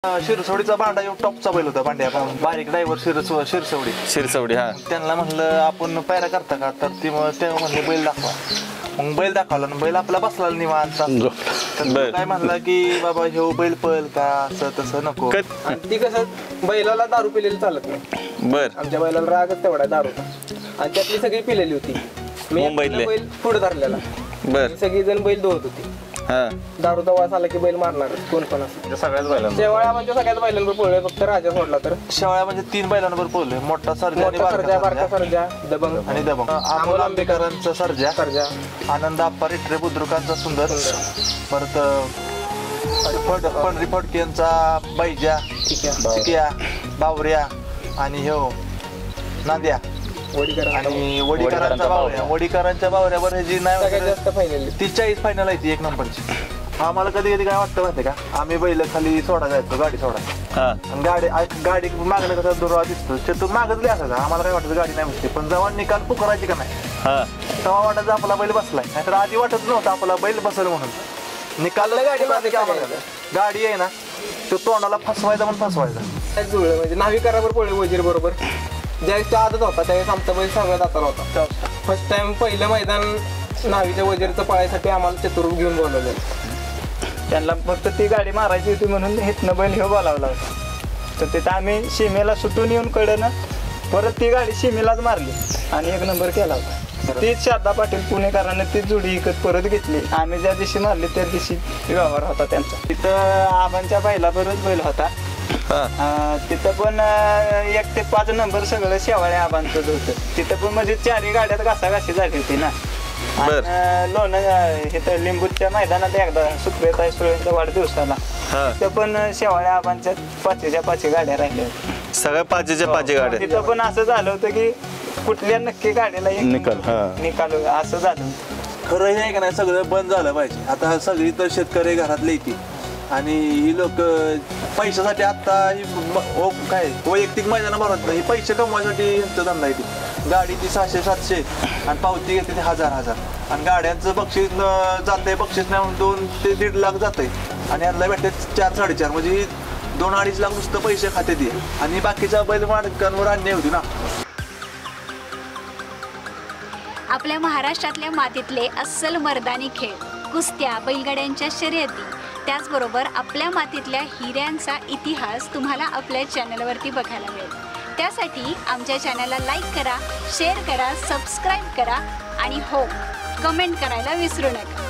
शिरसवडीचा भांडा टॉपचा बैल होता भांड्या बारीक ड्रायव्हर शिरसवडी हा त्यांना म्हणलं आपण पायरा करता का तर ती म्हणले बैल दाखवा मग बैल दाखवला आणि बैल आपला बसला निवांत तर काय म्हणला की बाबा ह्यो बैल पळ का असं तसं नको ती कसं बैलाला दारू पिलेली चालत नाही बर आमच्या बैलाला रागच तेवढा दारूचा आणि त्यातली सगळी पिलेली होती मी मुंबईतले? बैल पुढे धरलेला बर सगळी जण बैल धुवत होती हा दारूचा वास आला की बैल मारणार कोण पण असं सगळ्याच बैलांना शेवाळ्या म्हणजे सगळ्याच बैलांवर पळलोय फक्त राजा सोडला तर शेवळ्या म्हणजे 3 बैलांवर पोहलोय मोठा सर्जा आणि मोठा सर्जा बारका बारका सर्जा दबंग आणि दबंग अमोल आंबेकरांचा सर्जा सर्जा आनंद आप्पा रिट्रे बुद्रुकांचा सुंदर परत पंढरी फडके यांचा बैजा ठीक आहे चिकिया बावऱ्या आणि ह्यो नांद्या वडीकर आणि वडीकरांच्या बावऱ्यावर हे जी सगळ्यात नाही जास्त फायनल ती 40 फायनल आहे ती 1 नंबरची आम्हाला कधी कधी काय वाटतं माहिती का आम्ही बैल खाली सोडा जायचो गाडी सोडा हा आणि गाडी मागणं कसं दुरावा दिसतो ते तू मागच असायचा आम्हाला काय वाटतं गाडी नाही बसते पण जेव्हा निकाल पुकारायची का नाही हा तेव्हा वाटायचं आपला बैल बसलाय नाहीतर आधी वाटत नव्हतं आपला बैल बसेल म्हणून निकाल गाडी आहे ना तो तोंडाला फसवायचा पण फसवायचा जुळलं म्हणजे नाविकारावर पळले वजीर बरोबर ज्यावेळेस तो आदत होता त्यावेळेस आमचा बैल सगळ्या दाताला होता फर्स्ट टाइम पहिलं मैदान नावीच्या वजीरचं पळायसाठी आम्हाला चतुर घेऊन बोलवलं त्यांना फक्त ती गाडी मारायची होती म्हणून हितनं बैल हे बोलावला होता तर तिथं आम्ही सीमेला सुटून येऊन कडनं परत ती गाडी सीमेलाच मारली आणि 1 नंबर केला होता तीच शारदा पाटील पुणेकरांनी ती जोडी विकत परत घेतली आम्ही ज्या दिवशी मारली त्या दिवशी व्यवहार होता त्यांचा तिथं आबांच्या बैलाबरोबर बैल होता तिथं पण 1 ते 5 नंबर सगळं शेवाळ्या आबांचंच होतं तिथं पण म्हणजे 4ही गाड्यात घासाघाशी झाली होती ना लोण इथं लिंबूच्या मैदानात एकदा सुप्रियता सुळेंच्या वाढदिवसाला तिथं पण शेवाळ्या आबांच्या 5च्या 5 गाड्या राहिल्या होत्या सगळ्या 5च्या 5 गाड्या तिथं पण असं झालं होतं की कुठल्या नक्की गाडीला एक निकाल असं झालं खरं हे आहे का नाही सगळं बंद झालं पाहिजे आता सगळी तर शेतकरी घरातले येते आणि ही लोक पैशासाठी आता ही काय वैयक्तिक मैदान भरत नाही पैसे कमवायसाठी यांचा धंदा येते गाडी ती 600-700 आणि पावती घेते ती 1000 आणि गाड्यांचं बक्षीस जाते बक्षीस नाही 2 ते 1.5 लाख जाते आणि यांना भेटते 4-4.5 म्हणजे 2-2.5 लाख नुसतं पैसे खाते ते आणि बाकीच्या बैल मालकांवर अन्याय होती ना आपल्या महाराष्ट्रातल्या मातीतले अस्सल मर्दानी खेळ कुस्त्या बैलगाड्यांच्या शर्यती त्याचबरोबर आपल्या मातीतल्या हिऱ्यांचा इतिहास तुम्हाला आपल्या चॅनलवरती बघायला मिळेल त्यासाठी आमच्या चॅनलला लाईक करा शेअर करा सबस्क्राईब करा आणि हो कमेंट करायला विसरू नका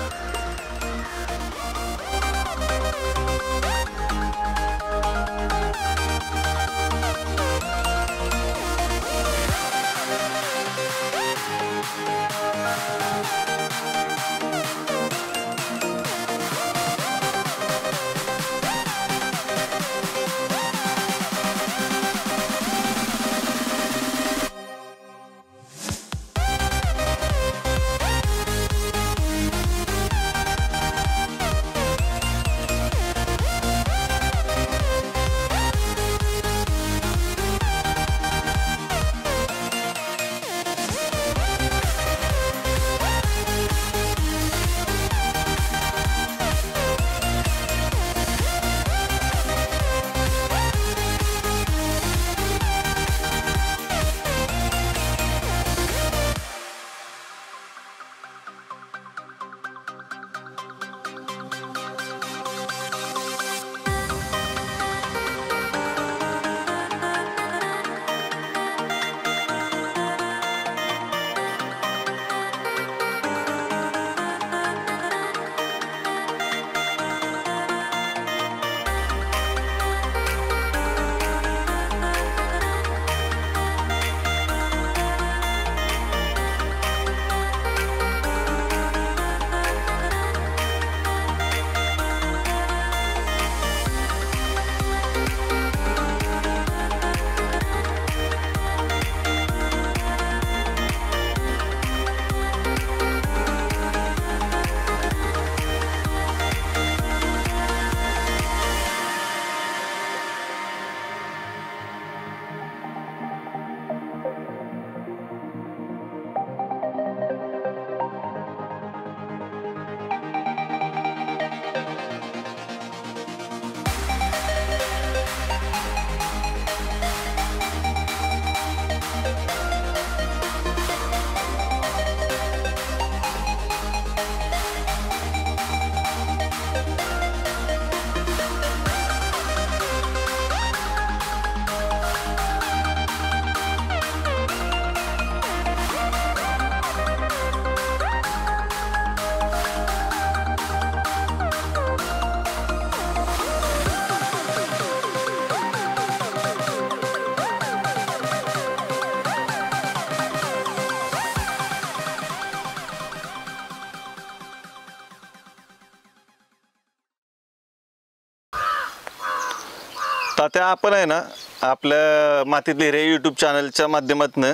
तात्या आपण आहे ना आपल्या मातीतले हिरे यूट्यूब चॅनलच्या माध्यमातून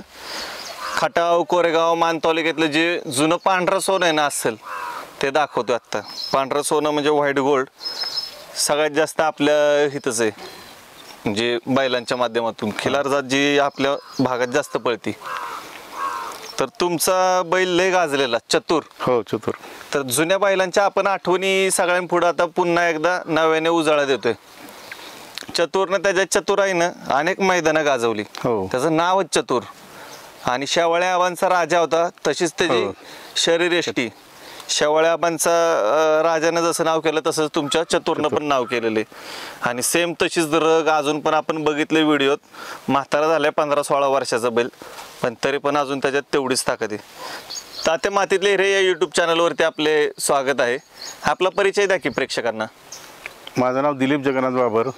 खटाव कोरेगाव मान तालुक्यातलं जे जुनं पांढरं सोनं आहे ना असेल ते दाखवतो आत्ता. पांढरं सोनं म्हणजे व्हाईट गोल्ड सगळ्यात जास्त आपल्या हितच आहे, म्हणजे बैलांच्या माध्यमातून खिलार जात जी आपल्या भागात जास्त पळती. तर तुमचा बैल लय गाजलेला चतुर. हो चतुर. तर जुन्या बैलांच्या आपण आठवणी सगळ्यांपुढे आता पुन्हा एकदा नव्याने उजाळा देतोय. चतुरनं त्याच्या चतुराईनं अनेक मैदानं गाजवली. हो. त्याचं नावच चतुर. आणि शेवाळ्या आबांचा राजा होता तशीच त्याची हो. शरीरयष्टी. शेवाळ्या आबांचा राजानं जसं नाव केलं तसंच तुमच्या चतुरनं पण नाव केलेलं आहे. आणि सेम तशीच रग अजून पण आपण बघितले व्हिडिओत. म्हातारा झालाय 15-16 वर्षाचा बैल, पण तरी पण अजून त्याच्यात तेवढीच ताकद आहे. तात्या मातीतले हिरे या यूट्यूब चॅनलवरती आपले स्वागत आहे. आपला परिचय द्या की प्रेक्षकांना. माझं नाव दिलीप जगन्नाथ बाबर,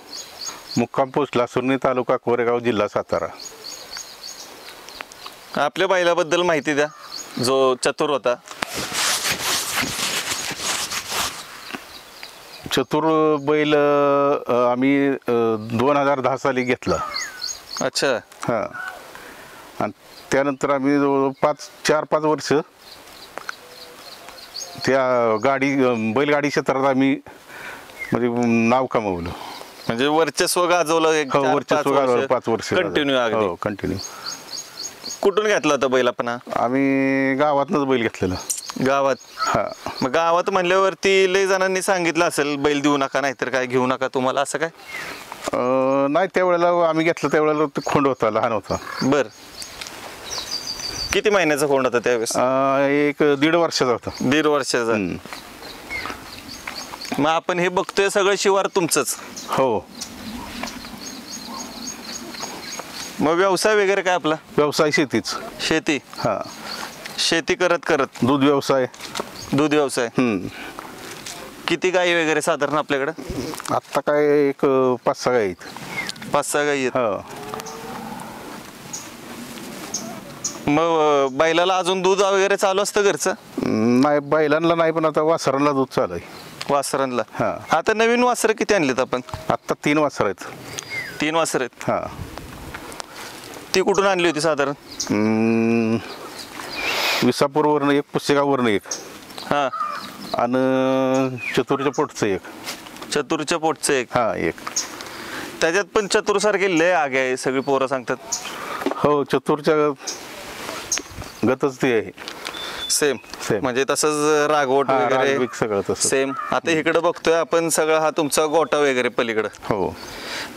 मुक्काम पोस्ट लासुर्णी, तालुका कोरेगाव, जिल्हा सातारा. आपल्या बैलाबद्दल माहिती द्या जो चतुर होता. चतुर बैल आम्ही 2010 साली घेतला. अच्छा. हां. आणि त्यानंतर आम्ही जवळ 4-5 वर्ष त्या बैलगाडी क्षेत्रात आम्ही म्हणजे नाव कमवलं. म्हणजे वर्चस्व गाजवलं एक हो, 4-5 वर्चस्व वर्ष. 5 वर्ष कंटिन्यू अगदी. हो कंटिन्यू. कुठून घेतला होता बैल आपण हा? आम्ही गावातनंच बैल घेतलेला. गावात. हां. मग गावात म्हणल्यावरती लय जणांनी सांगितलं असेल बैल देऊ नका नाहीतर काय घेऊ नका तुम्हाला, असं काय? नाही, त्यावेळेला आम्ही घेतलं त्यावेळेला तो खोंड होता, लहान होता. बर. किती महिन्याचा कोण होता त्यावेळेस? 1.5 वर्षाचा होता. 1.5 वर्षाचा. मग आपण हे बघतोय सगळं शिवार तुमचंच? हो. मग व्यवसाय वगैरे काय आपला? व्यवसाय शेतीच. शेती. हां. शेती करत करत दूध व्यवसाय. दूध व्यवसाय. किती गाई वगैरे साधारण आपल्याकडे? आत्ता काय एक 5-6 गाई आहेत. 5-6 गाई आहेत. हो. मग बैलाला अजून दूध वगैरे चालू असतं घरचं? नाही, बैलांना नाही, पण आता वासरांना दूध चालू आहे. वासरांना. हां. आता नवीन वासरं किती आणलीत आपण? आत्ता 3 वासर आहेत. 3 वासरं आहेत. हां. ती कुठून आणली होती साधारण? विसापूरवरनं एक, पुसेगाववरनं एक, हां. आणि चतुरच्या पोटचं एक. चतुरच्या पोटचं एक. हां, एक. त्याच्यात पण चतुरसारखी लय आगे आहे सगळी पोरं सांगतात. हो, चतुरच्या गतच ती आहे. सेम. Same. म्हणजे तसंच रागवट हां, वगैरे रागविक सगळं तसं. सेम. आता इकडे बघतोय आपण सगळं हा तुमचा गोटा वगैरे पलीकडं. हो.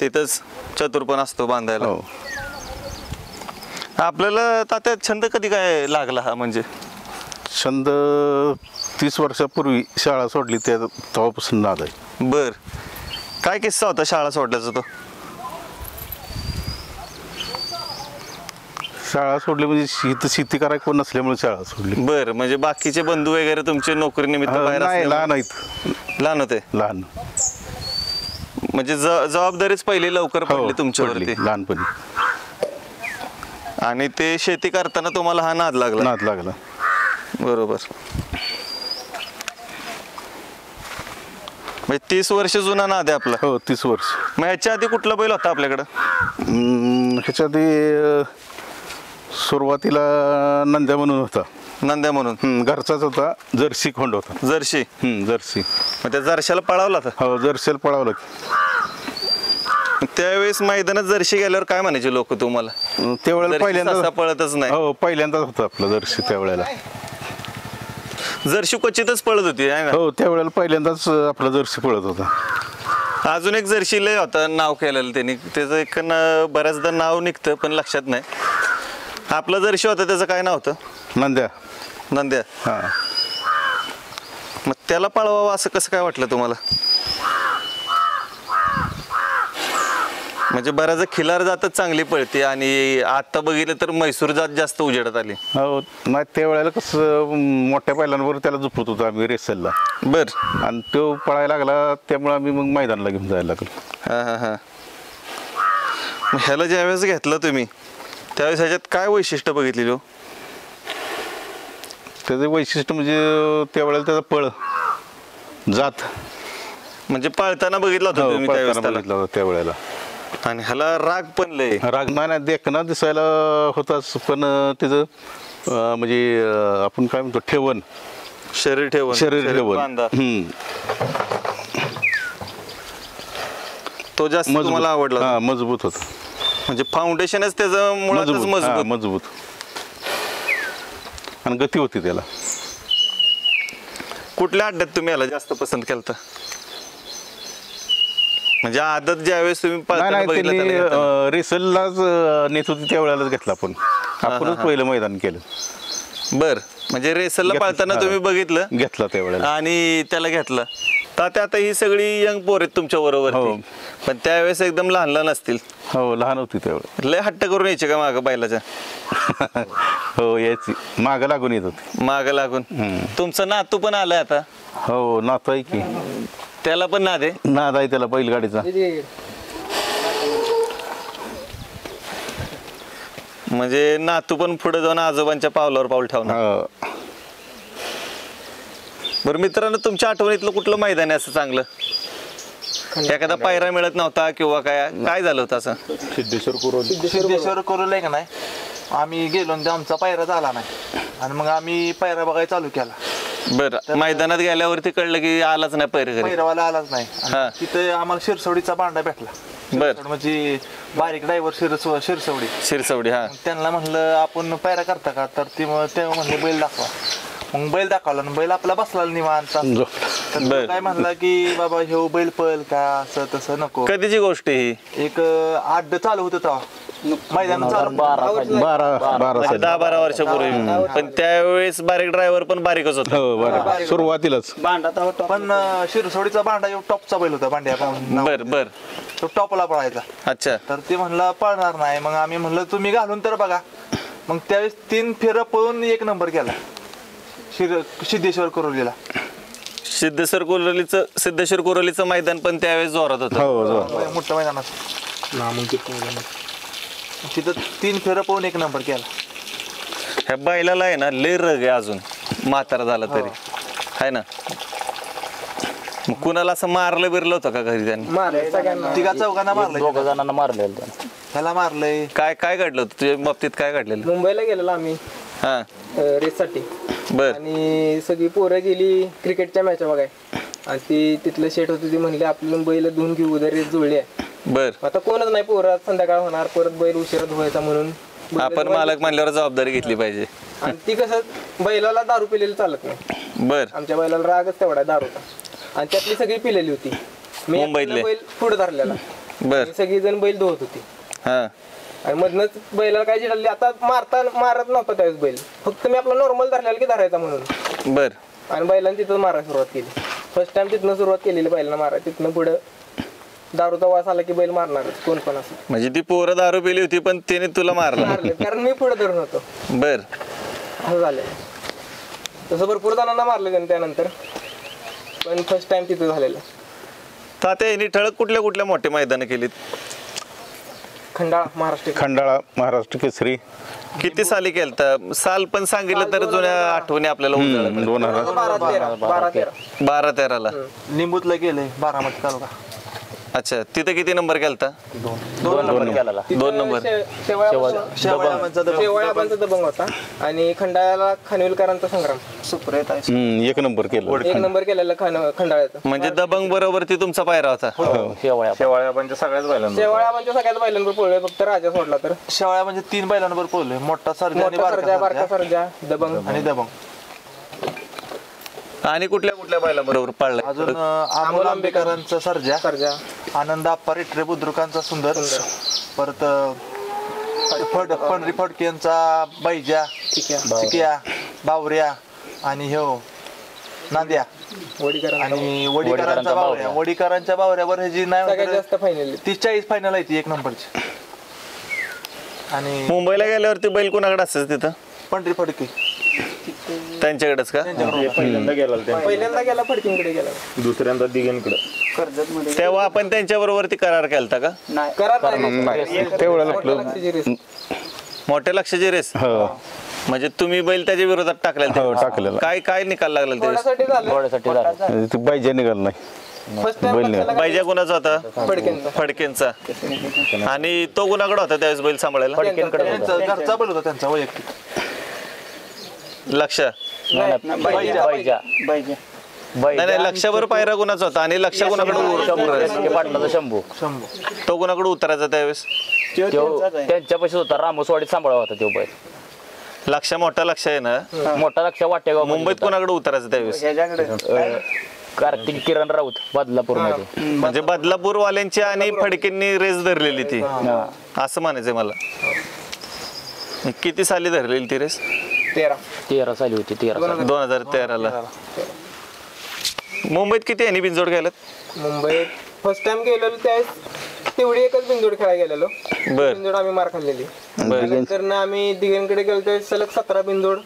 तिथंच चतुर पण असतो बांधायला. हो. आपल्याला तात्या छंद कधी काय लागला हा? म्हणजे छंद 30 वर्षापूर्वी शाळा सोडली तेव्हापासून नाद आहे. बर. काय किस्सा होता शाळा सोडल्याचा तो? शाळा सोडली म्हणजे शेती करायला कोण नसल्यामुळे शाळा सोडली. बर. म्हणजे बाकीचे बंधू वगैरे तुमचे नोकरी निमित्त बाहेर नाही, असल्यामुळे- लहान आहेत. लहान होते. लहान. म्हणजे जबाबदारीच पहिली लवकर हो, पडली तुमच्यावरती. पडली लहानपणी. आणि ते शेती करताना तुम्हाला हा नाद लागला. नाद लागला. बरोबर. म्हणजे 30 वर्ष जुना नाद आहे आपला. हो, 30 वर्ष. मग ह्याच्या आधी कुठला बैल होता आपल्याकडं? ह्याच्या आधी सुरुवातीला नंद्या म्हणून होता. नंद्या म्हणून? घरचाच होता. जर्सी खोंड होता. जर्शी. जर्सी. मग त्या जर्शाला पळावला होता? हो, जर्सीला पळावलं. त्यावेळेस मैदानात जर्शी गेल्यावर काय म्हणायचे लोक तुम्हाला? त्यावेळेला जर्सी पहिल्यांदा सहसा पळतच नाही. हो, पहिल्यांदाच होता आपला जर्सी त्यावेळेला. जर्शी क्वचितच पळत होती आहे ना? हो, त्यावेळेला पहिल्यांदाच आपला जर्सी पळत होता. अजून एक जर्शी लय होता नाव केलेलं त्यांनी. त्याचं एक बऱ्याचदा नाव निघतं पण लक्षात नाही. आपला जर्शी होता त्याचं काय नाव होतं? नंद्या. नंद्या. हां. मग त्याला पळवावं असं कसं काय वाटलं तुम्हाला? म्हणजे बऱ्याच खिलार जातच चांगली पळते आणि आता बघितलं तर म्हैसूर जात जास्त उजेडात आली. हो. नाही, त्यावेळेला कसं मोठ्या बैलांवर त्याला झोपत होतो आम्ही रेसलला. बर. आणि तो पळायला लागला त्यामुळे आम्ही मग मैदानाला घेऊन जायला लागलो. हां हां हां. मग ह्याला ज्यावेळेस घेतलं तुम्ही त्यावेळेस ह्याच्यात काय वैशिष्ट्य बघितलेली? त्याचं वैशिष्ट्य म्हणजे त्यावेळेला त्याचा पळ जात म्हणजे पळताना बघितलं होतं तुम्ही त्यावेळेस त्याला? बघितलं होतं त्यावेळेला. आणि ह्याला राग पण लय. राग नाही देखना दिसायला होताच, पण तिचं म्हणजे आपण काय म्हणतो ठेवण, शरीर ठेवून शरीर ठेवण बांधा. तो जास्त तुम्हाला आवडला हा, मजबूत होत, म्हणजे फाउंडेशनच त्याचं मुळातच हा, मजबूत. मजबूत आणि गती होती त्याला. कुठल्या अड्ड्यात तुम्ही याला जास्त पसंत केलं? म्हणजे आदत ज्यावेळेस तुम्ही पळताना नाही बघितलं त्याला घेताना. त्यांनी रेसललाच नेत होती त्यावेळेलाच घेतला आपणच पहिलं मैदान केलं, बर म्हणजे रेसलला घेतलं, पळताना हा. तुम्ही बघितलं घेतला त्यावेळेला. आणि त्याला घेतलं. तर आता ही सगळी यंग पोर आहेत तुमच्या बरोबर, हो. पण त्यावेळेस एकदम लहान लहान असतील. हो, लहान होती त्यावेळेला. लय हट्ट करून यायचे का मागं बैलाच्या? हो, यायची मागं लागून येत होती. मागं लागून. तुमचं नातू पण आलाय आता, हो, नातं आहे की, त्याला पण नाद आहे. नाद आहे त्याला बैलगाडीचा. म्हणजे नातू पण पुढे जाऊन आजोबांच्या पावलावर पाऊल ठेवणार. हो. बरं मित्रांनो, तुमच्या आठवणीतलं कुठलं मैदान आहे असं चांगलं? एखादा पायरा मिळत नव्हता किंवा काय झालं होतं असं? सिद्धेश्वर करू का नाही, आम्ही गेलो आणि आमचा पायरा झाला नाही आणि मग आम्ही पायरा बघायला चालू केला. बरं, मैदानात गेल्यावरती कळलं की आलाच नाही पैर घरी. पैरावाला आलाच नाही आणि हा. तिथे आम्हाला शिरसवडीचा बांडा भेटला. बर, म्हणजे बारीक ड्रायव्हर शिरसवडी. शिरसवडी. हा, त्यांना म्हणलं आपण पायरा करता का, तर ते म्हणले बैल दाखवा. मग बैल दाखवला आणि बैल आपला बसला निवांत. तर तो बर. काय म्हणला की बाबा हे बैल पळ का, असं तसं नको. कधीची गोष्ट ही? एक अड्ड चालू होतं तेव्हा मैदान चालू. 10-12 वर्षापूर्वी. पण त्यावेळेस बारीक ड्रायव्हर पण बारीकच होता. हो, बरं. सुरुवातीलाच पण शिरसोडीचा बांडा टॉपचा बैल होता, बांड्या पाहून बर बर. तो टॉपला पळायचा. अच्छा. तर ते म्हणलं पळणार नाही. मग आम्ही म्हणलं तुम्ही घालून तर बघा. मग त्यावेळेस 3 फेरं पळून 1 नंबर केला सिद्धेश्वर कोरोलीला. सिद्धेश्वर कोरोलीचं मैदान पण त्यावेळेस जोरात होतं. हो, मोठं मैदानात तिथं 3 फेरं पळून 1 नंबर केला. ह्या बैलाला आहे ना लय रग आहे अजून, म्हातारा झाला तरी आहे ना. मग कुणाला असं मारलं बिरलं होतं का घरी त्यांनी? तिघा चौघांना मारलंय, 2 जणांना मारलेलं त्याला मारलंय. काय घडलं होतं तुझ्या बाबतीत? काय घडलेलं? मुंबईला गेलेलो आम्ही हा, रेससाठी बर आणि सगळी पोरं गेली क्रिकेटच्या मॅच बघाय आणि ती तिथलं शेट होती, ती म्हणली आपलं बैल धुवून घेऊ, उद्या रेस जुळली आहे. बर. आता कोणच नाही, पोरं संध्याकाळ होणार, परत बैल उशिरा धुवायचा म्हणून आपण मालक म्हणल्यावर जबाबदारी घेतली पाहिजे. आणि ती कसं बैलाला दारू पिलेली चालत नाही. बर. आमच्या बैलाला रागच तेवढा दारूचा आणि त्यातली सगळी पिलेली होती. मी मुंबईतले? एकटा बैल पुढे धरलेला, बर. सगळी जण बैल धुवत होती हा, आणि मधनच बैलाला काय चिडली. आता मारत नव्हता त्यावेळेस बैल, फक्त मी आपला नॉर्मल धरलेला की धरायचा म्हणून. बर. आणि बैलांनी तिथं मारायला सुरुवात केली. फर्स्ट टाइम तिथनं सुरुवात केलेली बैलांना मारायला. तिथनं पुढं दारूचा वास आला की बैल मारणारच कोण पण असं. म्हणजे ती पोरं दारू पिली होती पण त्याने तुला मारलं. मारले कारण मी पुढे धरून होतो. बर. असं झालं. तसं भरपूर जणांना मारलं त्यांनी त्यानंतर, पण फर्स्ट टाइम तिथं झालेलं. तात्या यांनी ठळक कुठल्या मोठे मैदानं केलीत? खंडाळा महाराष्ट्र केसरी किती साली केलता? साल पण सांगितलं तर जुन्या आठवणी आपल्याला उजळल्या. 2000 12-13ला. लिंबूतला गेले बारामती तालुका. अच्छा, तिथे किती नंबर केलता? 2 नंबर केला. 2 नंबर. शेवळ्याबांचा दबंग होता आणि खंडाळ्याला खानविलकरांचा संग्राम सुप्रियत आहे. 1 नंबर केलं. 1 नंबर केलेला खंडाळ्याचा. म्हणजे दबंग बरोबरती तुमचा पायरा होता? शेवळ्याबांच्या सगळ्याच बैलांवर पोळले, फक्त राजा सोडला तर. शेवळ्या म्हणजे 3 बैलांवर पोहले, मोठा सर्जा आणि मोठा सर्जा, बारका बारका सर्जा, दबंग आणि दबंग. आणि कुठल्या बैला बरोबर पाळलाय? अजून अमोल आंबेकरांचा सर्जा, सर्जा, आनंद आप्पा रेटरे बुद्रुकांचा सुंदर, परत पंढरी फडके यांचा बैजा, चिकिया, बावऱ्या आणि नांद्या आणि वडीकरांचा बावऱ्या. वडीकरांच्या बावऱ्यावर ह्याची सगळ्यात नाही जास्त फायनल 30-40 फायनल आहे ती 1 नंबरची. आणि मुंबईला गेल्यावरती बैल कोणाकडे असायचं तिथं? पंढरी फडके त्यांच्याकडेच का? पहिल्यांदा गेला फडकींकडे गेला, दुसऱ्यांदा दिघेंकडे. तेव्हा आपण त्यांच्या बरोबरती करार केलता का? मोठ्या लक्षाची रेस? म्हणजे तुम्ही बैल त्याच्या विरोधात टाकलेला? टाकलेला. काय निकाल लागला त्यावेळेस? बाईजा निघाल नाही. फर्स्ट टाइम बैजा कुणाचा होता फडकेंचा. फडकेंचा. आणि तो कुणाकडे होता त्यावेळेस बैल सांभाळायला? त्यांचा घरचा बैल होता त्यांचा वैयक्तिक. लक्ष बैजा नाही लक्षावर पायरा कुणाचा होता आणि लक्ष कुणाकडे पाटलाचा शंभू तो कुणाकडे उतरायचा त्यावेळेस? त्यांच्यापाशी होता रामोसवाडीत सांभाळा होता तो बैल. लक्ष मोठा लक्ष आहे ना, मोठा लक्ष वाटेगाव मुंबईत कोणाकडे उतरायचं त्यावेळेस? कार्तिक किरण राऊत बदलापूर मध्ये. म्हणजे बदलापूर वाल्यांची आणि फडकेंनी रेस धरलेली ती, असं म्हणायचंय मला. किती साली धरलेली ती रेस? 13 साली होती 13 साली. 2013ला. मुंबईत किती यांनी बिनजोड गेल्यात? मुंबईत फर्स्ट टाइम गेलेलो त्यावेळेस तेवढी एकच बिनजोड खेळायला गेलेलो. बर बिनजोड आम्ही मार खाल्लेली. बर. नंतर आम्ही दिघांकडे गेलो त्यावेळेस सलग 17 बिनजोड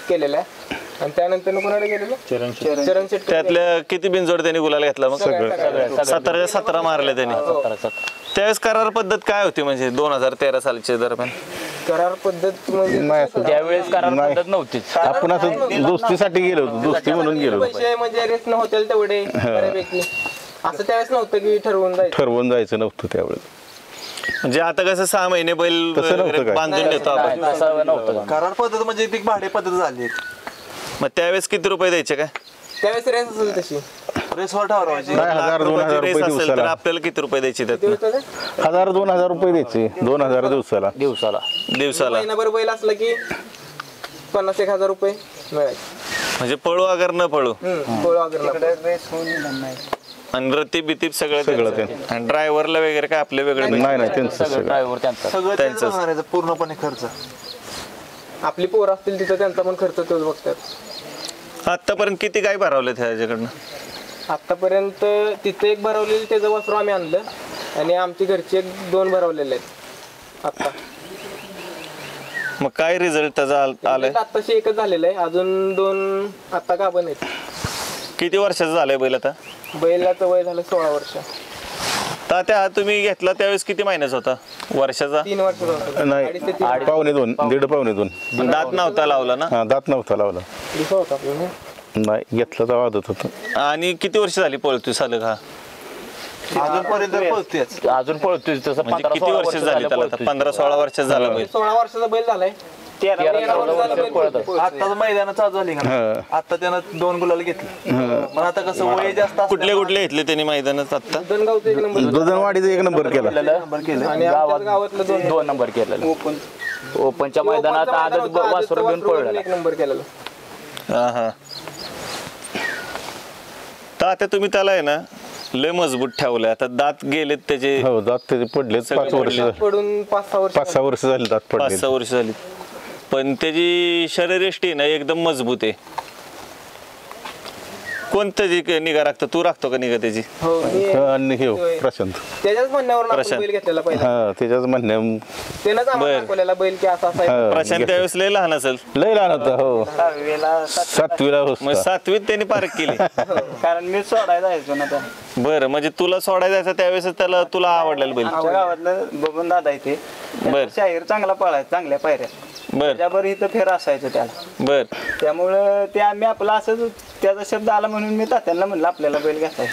केलेल्या. आणि त्यानंतर कोणाकडे गेलेलो? चरण शेट. त्यातल्या किती बिनजोड त्यांनी गुलाल घेतला? मग 17च्या 17 मारले त्यांनी. त्यावेळेस करार पद्धत काय होती म्हणजे 2013 सालच्या दरम्यान? करार पद्धत म्हणजे त्यावेळेस करार पद्धत नव्हतीच. आपण असं दोस्तीसाठी गेलो होतो, दोस्ती म्हणून गेलो होतो. पैसे म्हणजे रेस न होतील तेवढे बऱ्यापैकी. असं त्यावेळेस नव्हतं की ठरवून जायचं नव्हतं त्यावेळेस. म्हणजे आता कसं 6 महिने बैल तसं नव्हतं वगैरे काय. बांधून देतो आपण. तसं नव्हतं. करार पद्धत म्हणजे ती भाडे पद्धत झाली. मग त्यावेळेस किती रुपये द्यायचे काय? त्यावेळेस रेस असेल तशी रेसवर ठरवायची. नाही, 1000-2000 रेस रुपये असेल तर दिवसाला. आपल्याला किती रुपये द्यायचे त्यात? 1000-2000 रुपये द्यायचे. 2000 दिवसाला. दिवसाला. महिनाभर बैल असला की 50-1000 रुपये मिळायचे. म्हणजे पळू अगर न पळू गोळा वगैरे आणि रतीब बितीब सगळं सगळं त्यांचं. आणि ड्रायव्हरला वगैरे काय आपले वेगळे नाही त्यांचं सगळं. ड्रायव्हर त्यांचा. सगळं त्यांचंच. त्यांचं भरायचं पूर्णपणे खर्च. आपली पोरं असतील तिथं त्यांचा पण खर्च तोच बघतात. आतापर्यंत किती गाय भरवले ह्याच्याकडनं? आतापर्यंत तिथं एक भरवलेलं त्याचं वासरू आम्ही आणलं आणि आमची घरची 2 भरवलेले आहेत आता. मग काय रिझल्ट त्याचा आलाय? आत्ताशी एकच झालेलं आहे, अजून 2 आता का पण आहेत. किती वर्षाचा झालाय बैल आता? बैलाचं वय झालं 16 वर्ष. तात्या तुम्ही घेतला त्यावेळेस किती महिन्याचा होता? वर्षाचा? 3 वर्ष नाही, 2.5 पावणे-2, 1.5-2. दात नव्हता लावला ना? हा, दात नव्हता लावला. होता आपल्याला. नाही, घेतलं तर आदत होतं. आणि किती वर्ष झाली पळतोय सालग हा? अजूनपर्यंत पळतेच. अजून पळतोय तसं. म्हणजे किती वर्ष झाली त्याला? 15-16 वर्ष झाला बैल. 16 वर्षाचा बैल झालाय. 13-14 वर्ष पळत. आता मैदानात चालू झाली का? आता त्यानं 2 गुलाल घेतले. मग आता कसं वय जास्त कुठले कुठले घेतले त्यांनी मैदानात आता? धनगावचं 1 नंबर दुधनवाडीचा 1 नंबर केला. आणि आमच्याच गावातलं 2 नंबर केलेला. ओपनच्या मैदानात आदत वासर घेऊन पळला. 1 नंबर केलेला. हा. तर आता तुम्ही त्याला आहे ना लय मजबूत ठेवलंय. आता दात गेलेत त्याचे हो, दात त्याचे पडले 5 वर्ष. पडून 5-6 वर्ष 5-6 वर्ष झाली दात पडले. 5-6 वर्ष झाली. पण त्याची शरीरयष्टी ना एकदम मजबूत आहे. कोणतं जी निगा राखतं? तू राखतो का निगा त्याची? हो मी आणि हे प्रशांत. त्याच्याच म्हणण्यावर आपण प्रशांत. बैल घेतलेला पहिला. हा, त्याच्याच म्हणण्या त्यानंच आम्हाला बरं. दाखवलेला बैल की असा असा आहे. प्रशांत त्यावेळेस लय लहान असेल. लय लहान होता. हो, 7वीला मग होता. 7वीत त्यांनी पार्क केली. कारण मी सोडायला जायचो ना त्या बरं, म्हणजे तुला सोडायला जायचं त्यावेळेस त्याला तुला आवडलेलं बैल. आमच्या गावातलं बघून दादा इथे बर. शाहीर चांगला पळायचा, चांगल्या पायऱ्या. बर त्याच्यावर इथं फेर असायचं त्याला. बर. त्यामुळं ते आम्ही आपलं असंच त्याचा शब्द आला म्हणून मी तात्यांना म्हणलं आपल्याला बैल घ्यायचा.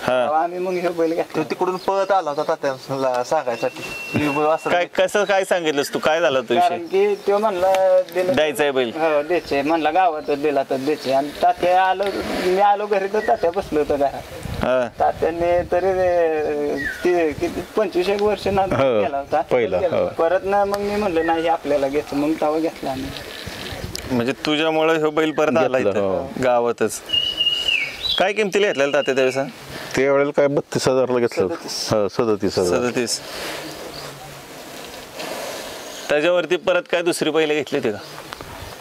हा. आम्ही मग हे बैल घेतला. तो तिकडून पळत आला होता तात्याला सांगायसाठी की असं काय कसं काय सांगितलंस तू? काय झालं तो विषय? कारण की तो म्हणला द्यायचा आहे बैल. हो द्यायचे म्हणला गावातच दिला तर द्यायचे. आणि तात्या आलो, मी आलो घरी तर तात्या बसलो होतो घरात. हा. तात्याने तरी ते किती 25-1 वर्ष ना हो, केला होता पहिला, हो. परत ना मग मी म्हणलं नाही आपल्याला घ्यायचं. मग तेव्हा घेतला आम्ही. म्हणजे तुझ्यामुळे हे बैल परत आला घेतलं, इथं हो. गावातच. काय किमतीला घेतलेला तात्या त्यावेळेस? त्यावेळेला काय 32,000ला घेतलं होतं. हा, 37,000. 37. त्याच्यावरती परत काय दुसरी पहिले घेतली होती का?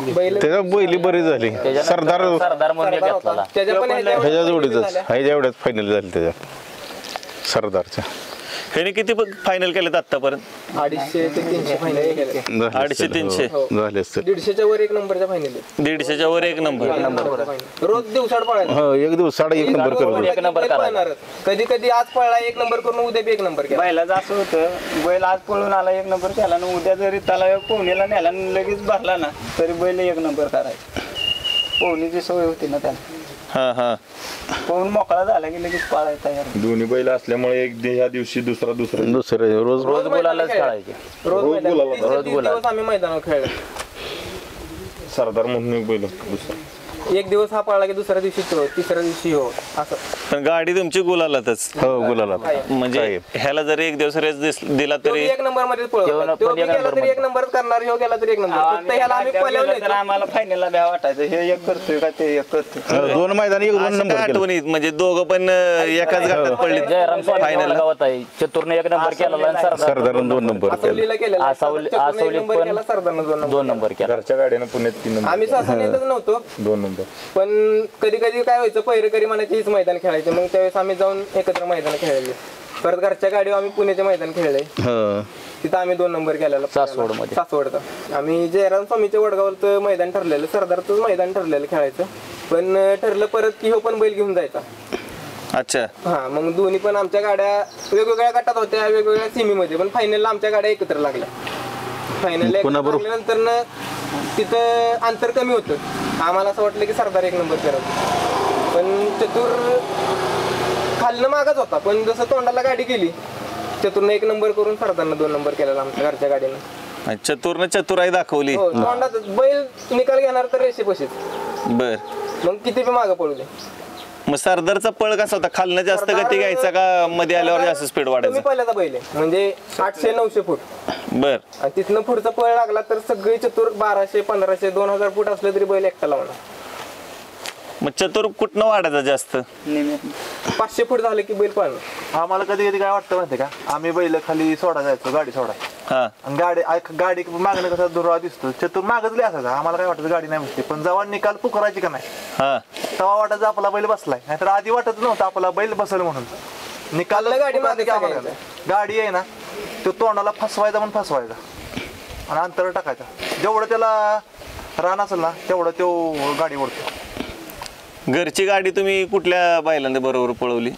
बैल त्याच्या बैली बरी झाली. सरदार सरदार म्हणून एक घेतला. त्याच्या पण ह्याच्या जोडीतच ह्याच्या एवढ्याच फायनल झाली त्याच्या सरदारच्या. ह्याने किती फायनल केलेत आतापर्यंत? 250 ते 300 फायनल केले. 250-300. झाले असते. 150च्या वर 1 नंबरच्या फायनल 150च्या वर 1 नंबर. रोज दिवसाड पळायला. हो, 1 दिवस 1 नंबर करतो. 1 नंबर करायला. कधी कधी आज पळला 1 नंबर करून उद्या बी 1 नंबर केला. बैलाचं असं होतं, बैल आज पळून आला 1 नंबर केला ना उद्या जरी त्याला पोहणीला नेला आणि लगेच भरला ना तरी बैल 1 नंबर करायचा. पोहणीची सवय होती ना त्याला. हा हा पळून मोकळा झाला की लगेच पळायला तयार. दोन्ही बैल असल्यामुळे एक ह्या दिवशी दुसरा दुसरं रोज रोज गुलालाच खेळायचे. रोज मैदान. गुलाल. तीस ते 30 दिवस आम्ही मैदानावर खेळलो. सरदार म्हणून एक बैल होता दुसरा. एक दिवस हा पळला की दुसऱ्या दिवशी तो, तिसऱ्या दिवशी हो असं. पण गाडी तुमची गुलालातच. हो गुलाला म्हणजे ह्याला जरी एक दिवस रेस दिला तो तरी एक नंबर मध्ये पळवला. जेवण तो पण बी एक गेला नंबर तरी एक मध्ये. नंबर करणार, ह्यो गेला तरी एक नंबर. फक्त ह्याला आम्ही पळवलं तर आम्हाला फायनलला भ्या वाटायचं, हे एक करतोय का ते एक करतोय. 2 मैदानी 1-2 अशा नंबर काय केले. आठवणीत म्हणजे दोघं पण एकाच गटात पडले जयराम स्वामी फायनल. गावात आहे, चतुरने एक नंबर केला आणि सरदारानं 2 नंबर केले. आसवलीला केलेला. आसवली- चतुरने एक आसवलीत नंबर पण केला, सरदारनं 2 नंबर. 2 नंबर केला. घरच्या गाड्यानं पुण्यात 3 नंबर आम्ही सासण येतच नव्हतो, 2 नंबर. पण कधी कधी काय व्हायचं, पहिरेकरी म्हणायचे हीच मैदान खेळायचे. मग त्यावेळेस आम्ही जाऊन एकत्र मैदान खेळले. परत घरच्या गाडीवर आम्ही पुण्याचे मैदान खेळले. हा तिथं आम्ही 2 नंबर केलेला सासवडमध्ये. सासवडचं. आम्ही जयराम स्वामीच्या वडगावचं मैदान ठरलेलं, सरदारचंच मैदान ठरलेलं खेळायचं. पण ठरलं परत की हो पण बैल घेऊन जायचा. अच्छा. हा मग दोन्ही पण आमच्या गाड्या वेगवेगळ्या गटात होत्या, वेगवेगळ्या सीमीमध्ये, पण फायनलला आमच्या गाड्या एकत्र लागल्या. फायनल कोणाबरोबर? लागल्यानंतर ना तिथं अंतर कमी होतं. आम्हाला असं वाटलं की सरदार एक नंबर करत, पण चतुर खालनं मागच होता. पण जसं तोंडाला गाडी केली, चतुरनं 1 नंबर करून सरदारनं 2 नंबर केलेला आमच्या घरच्या गाडीनं. चतुरनं चतुराई दाखवली. हो, तोंडात बैल निकाल घेणार तर रेषे पशीच, बर. मग किती बी मागं पडू दे. मग सरदारचा पळ कसा होता? खालनं जास्त गती घ्यायचा का मध्ये आल्यावर जास्त स्पीड कमी वाढायचा? पहिल्याचा बैल आहे, म्हणजे 800-900 फूट. बर. आणि तिथनं पुढचा पळ लागला तर सगळे चतुर 1200-1500-2000 फूट असले तरी बैल एकटा लावणार. मग चतुर कुठनं वाढायचा जास्त? 500 फूट झाले की बैल पळणार. आम्हाला कधी कधी काय वाटतं माहिती का, आम्ही बैल खाली सोडा जायचो, गाडी सोडा, हा आणि गाडी मागणं कसा दुरावा दिसतो. चतुर मागच लय असायचा. आम्हाला काय वाटतं गाडी नाही बसते, पण जेव्हा निकाल पुकारायची का नाही हा तेव्हा वाटायचं आपला बैल बसलाय. नाहीतर आधी वाटत नव्हतं आपला बैल बसल म्हणून. निकाल आपल्या गाडी मागे आम्हाला टाकायचं. गाडी आहे ना, तो तोंडाला फसवायचा पण फसवायचा आणि अंतर टाकायचा. जेवढं त्याला रान असेल ना तेवढं तो गाडी ओढतो. घरची गाडी तुम्ही कुठल्या बैलांना बरोबर पळवली?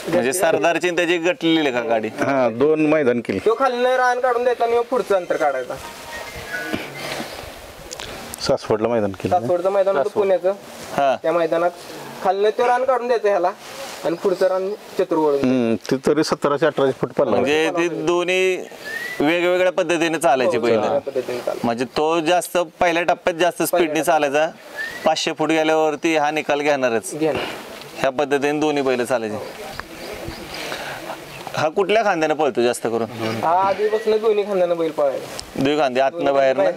म्हणजे सरदारची आणि त्याची गटलेली का गाडी? हा 2 मैदान केली. तो खालनं रान काढून द्यायचा आणि मग पुढचं अंतर काढायचा. सासवडला मैदान केलं. सासवडचं मैदान होतं पुण्याचं. हा त्या मैदानात खालनं तो रान काढून द्यायचं ह्याला आणि पुढचं रान चतुर वळून. ते तरी 1700-1800 फूट पडला. म्हणजे ती दोन्ही वेगवेगळ्या पद्धतीने चालायची वेगळ्या पहिलं. पद्धतीने चालू. म्हणजे तो जास्त पहिल्या टप्प्यात जास्त स्पीडने चालायचा, 500 फूट गेल्यावरती हा निकाल घेणारच. घे ना. ह्या पद्धतीने दोन्ही बैल चालायचे. हा कुठल्या खांद्याने पळतो जास्त करून? हा आधीपासून दोन्ही खांद्यानं बैल पळायला. दुई खांदे, आतनं बाहेरनं?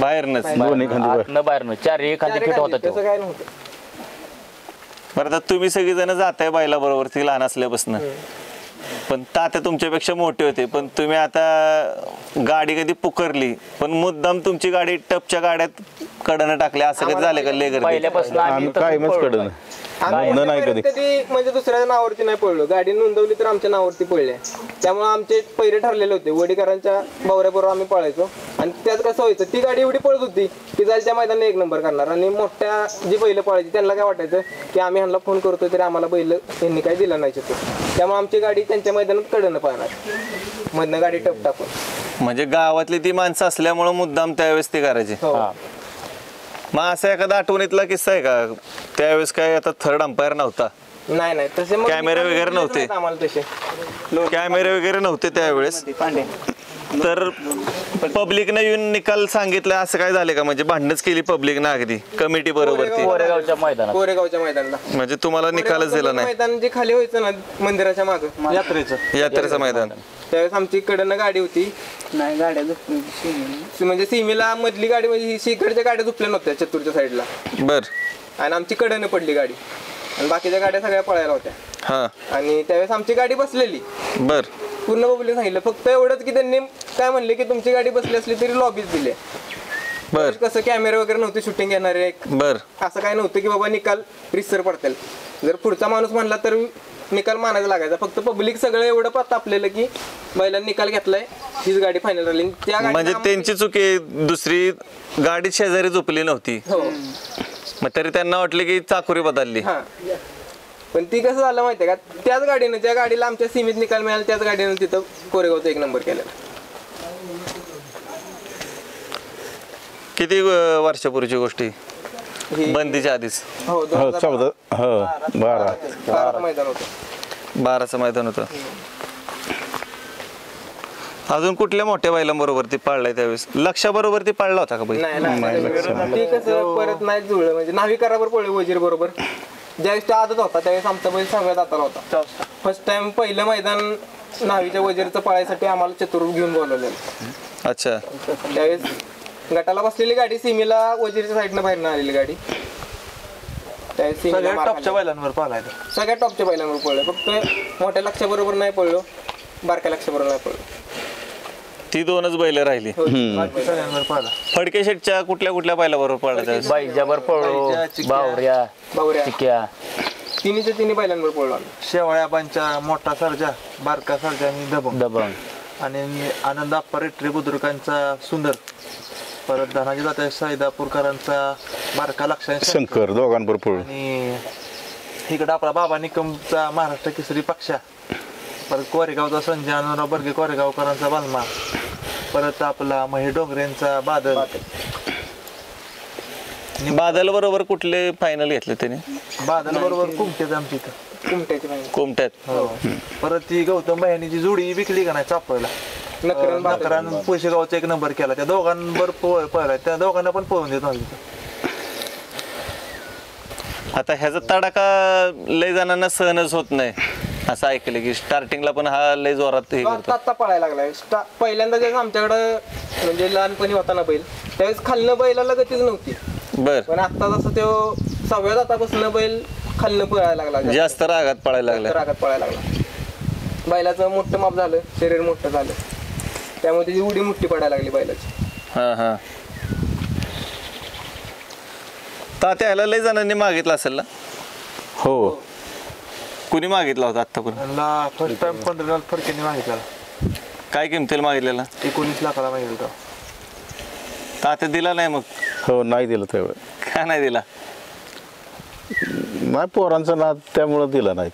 बाहेरनच. दोन्ही खांदे बाहेर. आतनं बाहेरनं चारही खाली फिट होता तो. तसं काय नव्हतं. बरं, आता तुम्ही सगळेजण जाताय बैला बरोबर ती लहान असल्यापासून, पण तात्या तुमच्यापेक्षा मोठे होते, पण तुम्ही आता गाडी कधी पुकारली पण मुद्दाम तुमची गाडी टपच्या गाड्यात कडनं टाकली, असं कधी झालं का? लय गर्दी पहिल्यापासून आम्ही आम्ही तसंच कायमच पळलो. कडन आम्ही नाही कधी. कधी म्हणजे दुसऱ्या नावावरती नाही पडलो. गाडी नोंदवली तर आमच्या नावावरती पडल्या. त्यामुळे आमचे पहिरे ठरलेले होते, वडीकरांच्या बावऱ्याबरोबर आम्ही पळायचो. आणि त्यात कसं व्हायचं, ती गाडी एवढी पळत होती की जायला त्या मैदानात 1 नंबर करणार. आणि मोठ्या जी बैल पळायची त्यांना काय वाटायचं की आम्ही ह्यांना फोन करतोय तरी आम्हाला बैल त्यांनी काही दिला नाही शकतो. त्यामुळे आमची गाडी त्यांच्या मैदानात कडनं पळणार, मधनं गाडी टप टाकून. म्हणजे गावातली ती माणसं असल्यामुळे मुद्दाम त्यावेळेस ती करायची. हो. मग असा एखादा आठवणीतला किस्सा आहे का? त्यावेळेस काय आता थर्ड अंपायर नव्हता, नाही नाही तसे मग कॅमेरे वगैरे नव्हते. आम्हाला तसे. कॅमेरे वगैरे नव्हते त्यावेळेस, तर पब्लिकने येऊन निकाल सांगितला असं काय झालं का? म्हणजे भांडणच केली पब्लिकनं अगदी कमिटी बरोबर ती? कोरेगावच्या मैदानात कोरेगावच्या मैदानाला म्हणजे तुम्हाला निकालच दिला नाही? मैदान जे खाली व्हायचं ना मंदिराच्या मागं यात्रेचं मैदान. त्यावेळेस आमची कडनं गाडी होती, नाही गाड्या झोपून म्हणजे सीमेला मधली गाडी, म्हणजे ही इकडच्या गाड्या झुपल्या नव्हत्या चतुरच्या साईडला, बर. आणि आमची कडनं पडली गाडी आणि बाकीच्या गाड्या सगळ्या पळायला होत्या. हा आणि त्यावेळेस आमची गाडी बसलेली, बर. पूर्ण पब्लिक सांगितलं फक्त एवढंच की त्यांनी काय म्हणले की तुमची गाडी बसली असली तरी लॉबीच दिले. बर कसं कॅमेरे वगैरे नव्हते शूटिंग घेणारे, बर. असं काय नव्हतं की बाबा निकाल रिसर पडतील. जर पुढचा माणूस म्हणला तर निकाल मानायला लागायचा. फक्त पब्लिक सगळं एवढं तापलेलं की बैलांनी निकाल घेतलाय, हीच गाडी फायनल राहिली. त्या म्हणजे त्यांची चुकी, दुसरी गाडी शेजारी झोपली नव्हती, हो. मग तरी त्यांना वाटलं की चाकोरी बदलली. हा, पण ती कसं झालं माहितीये का, त्याच गाडीनं, ज्या गाडीला आमच्या सीमित निकाल मिळाला त्याच गाडीनं तिथं कोरेगावचा 1 नंबर केलेला. किती वर्षापूर्वीची गोष्ट आहे? बंदीच्या आधीच हो हो 14 हो 12 12 मैदान होतं. 12चं मैदान होतं. अजून कुठल्या मोठ्या बैलांबरोबर ती पाळलाय त्यावेळेस? लक्षाबरोबर ती पाळला होता का बैल? नाही ठीक आहे परत नाही जुळलं म्हणजे नाविकारावर पळले वजीर बरोबर. ज्यावेळेस तो आदत होता त्यावेळेस आमचा बैल सगळ्यात आताला होता. फर्स्ट टाइम पहिलं मैदान नावीच्या वजीरचं पळायसाठी आम्हाला चतुर्थ घेऊन बोलवलेलं. अच्छा. त्यावेळेस गटाला बसलेली गाडी सीमेला वजीरच्या साईडनं बाहेर आलेली गाडी. त्यावेळेस सगळ्या टॉपच्या बैलांवर पाहिलाय सगळ्या टॉपच्या बैलांवर पळलं. फक्त मोठ्या लक्षाबरोबर नाही पळलो, बारक्या लक्षाबरोबर नाही पळलो. ती 2च बैल राहिली. सगळ्यांवर पाहिला. फडके शेटच्या कुठल्या कुठल्या बैलाबरोबर पाळला त्यावेळेस? बाईजाबर पळलो, बावऱ्या बावऱ्या चिक्या तिन्ही बैलांवर पळलो आम्ही. शेवाळ्याबांच्या मोठा सर्जा, बारका सर्जा आणि दबंग. दबंग आणि आनंद आप्पा रेट्रे बुद्रुकांचा सुंदर. परत धनाजी दादा सैदापूरकरांचा बारका लक्ष शंकर दोघांबरोबर पळून. आणि इकडं आपला बाबा निकमचा महाराष्ट्र केसरी पक्षा. परत कोरेगावचा संजय अनुराव बर्गे कोरेगावकरांचा बालमा. परत आपला महेश डोंगरेंचा बादल. बादल बरोबर कुठले फायनल घेतले त्याने? बादल बरोबर कुमट्यात आमची इथं कुमट्याची नाही कोमट्यात. हो. परत ती गौतम बहिणीची जोडी विकली का नाही चापळला नकरान पैसेगावचा 1 नंबर केला. त्या दोघांवर पळाला. त्या दोघांना पण पळून देत नव्हती. आता ह्याचा तडाखा लय जणांना सहनच होत नाही असं ऐकलं की स्टार्टिंगला पण हा लय जोरात हे करतो. आता पळायला लागलाय. पहिल्यांदा जेव्हा आमच्याकडं म्हणजे लहानपणी होता ना बैल त्यावेळेस खालनं बैलाला गतीच नव्हती. बर. पण आता जसं तो 6व्या दातापासून बैल खालनं पळायला लागला. जास्त रागात पळायला लागला. रागात पळायला लागला. बैलाचं मोठं माप झालं, शरीर मोठं झालं, त्यामुळे त्याची उडी मोठी पडायला लागली बैलाची. हा हा. तात्याला लय जणांनी मागितलं असेल ना? हो कुणी मागितला होता आता कुणी? त्यांना फर्स्ट टाइम 15 फरकेने मागितलेला. काय किमतीला मागितलेला? 19 लाखाला मागितलं होतं. तात्या दिला नाही मग? हो नाही दिलं तेवढं. का नाही दिला? नाही पोरांचा नाद त्यामुळं दिला नाही.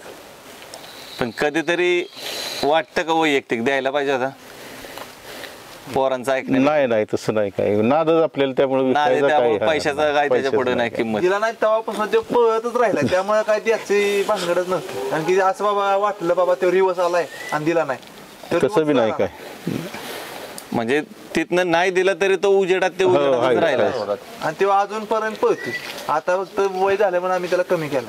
पण कधीतरी वाटतं का वैयक्तिक द्यायला पाहिजे होता? पोरांचं ऐकणं नाही तसं नाही काय नादच आपल्याला त्यामुळे विकायचं काय पैशाचा काय त्याच्या पुढे नाही किंमत. तिला नाही तेव्हापासून ते पळतच राहिला. त्यामुळे काय त्याची भानगडच नसते. कारण की असं बाबा वाटलं बाबा तो रिवर्स आलाय आणि दिला नाही तसं बी नाही काय. म्हणजे तिथनं नाही दिलं तरी तो उजेडात ते उजेडातच राहिला. आणि तेव्हा अजूनपर्यंत पळतो. आता फक्त वय झालं म्हणून आम्ही त्याला कमी केलं.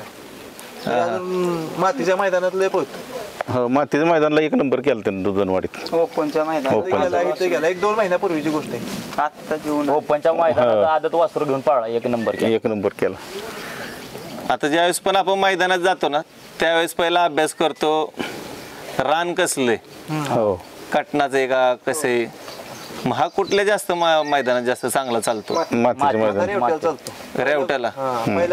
अजून मातीच्या मैदानात लय पळतो. हो मातीच्या मैदानाला 1 नंबर केला त्यानं दुधनवाडीत. ओपनच्या मैदानात गेला 1-2 महिन्यापूर्वीची गोष्ट आहे. आत्ता जेवण ओपनच्या मैदानात आदत वासरू घेऊन पळला 1 नंबर केला. 1 नंबर केला. आता ज्यावेळेस पण आपण मैदानात जातो ना त्यावेळेस पहिला अभ्यास करतो रान कसले, हो कटनाचे का कसे. हा कुठल्या जास्त मैदानात जास्त चांगला चालतो? मातीच्या मैदान रेवट्याला चालतो. रेवट्याला.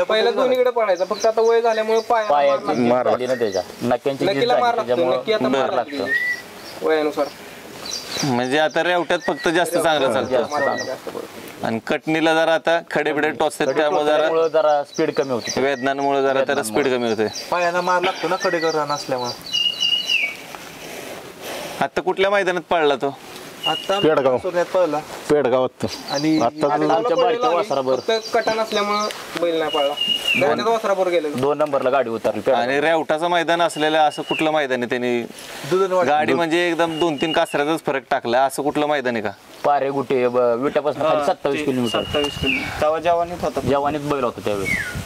पहिला दोन्हीकडे पळायचा. फक्त आता वय झाल्यामुळे पायाची जीभ झाली ना त्याच्या नक्क्यांची जीभ नक्कीला मार झाली लागतो. नक्की आता मार लागतं. लागतो वयानुसार. म्हणजे आता रेवट्यात फक्त जास्त चांगलं चालतं. आणि कटणीला जरा आता खडेबिडे टोचतात त्यामुळे जरा स्पीड कमी होती. वेदनांमुळे जरा त्याला स्पीड कमी होते. पायाला मार लागतो ना कडेकर रान असल्यामुळे. आता कुठल्या मैदानात पळला तो? आता पेडगाव. सोन्यात पळला. पेडगावात आणि आता आमच्या बारक्या वासराबर फक्त कटा नसल्यामुळे बैल नाही पळला. घराच्या वासराबर गेलं. 2 नंबरला गाडी उतरली. आणि रेवटाचं मैदान असलेलं असं कुठलं मैदान आहे त्यांनी? दुधनवाडी. गाडी म्हणजे एकदम 2-3 कासऱ्याचाच फरक टाकला असं कुठलं मैदान आहे का? पारे गुटे विट्यापासून खाली 27 किलोमीटर 27 किलोमीटर तेव्हा जवानीत होता. जवानीत बैल होता त्यावेळेस.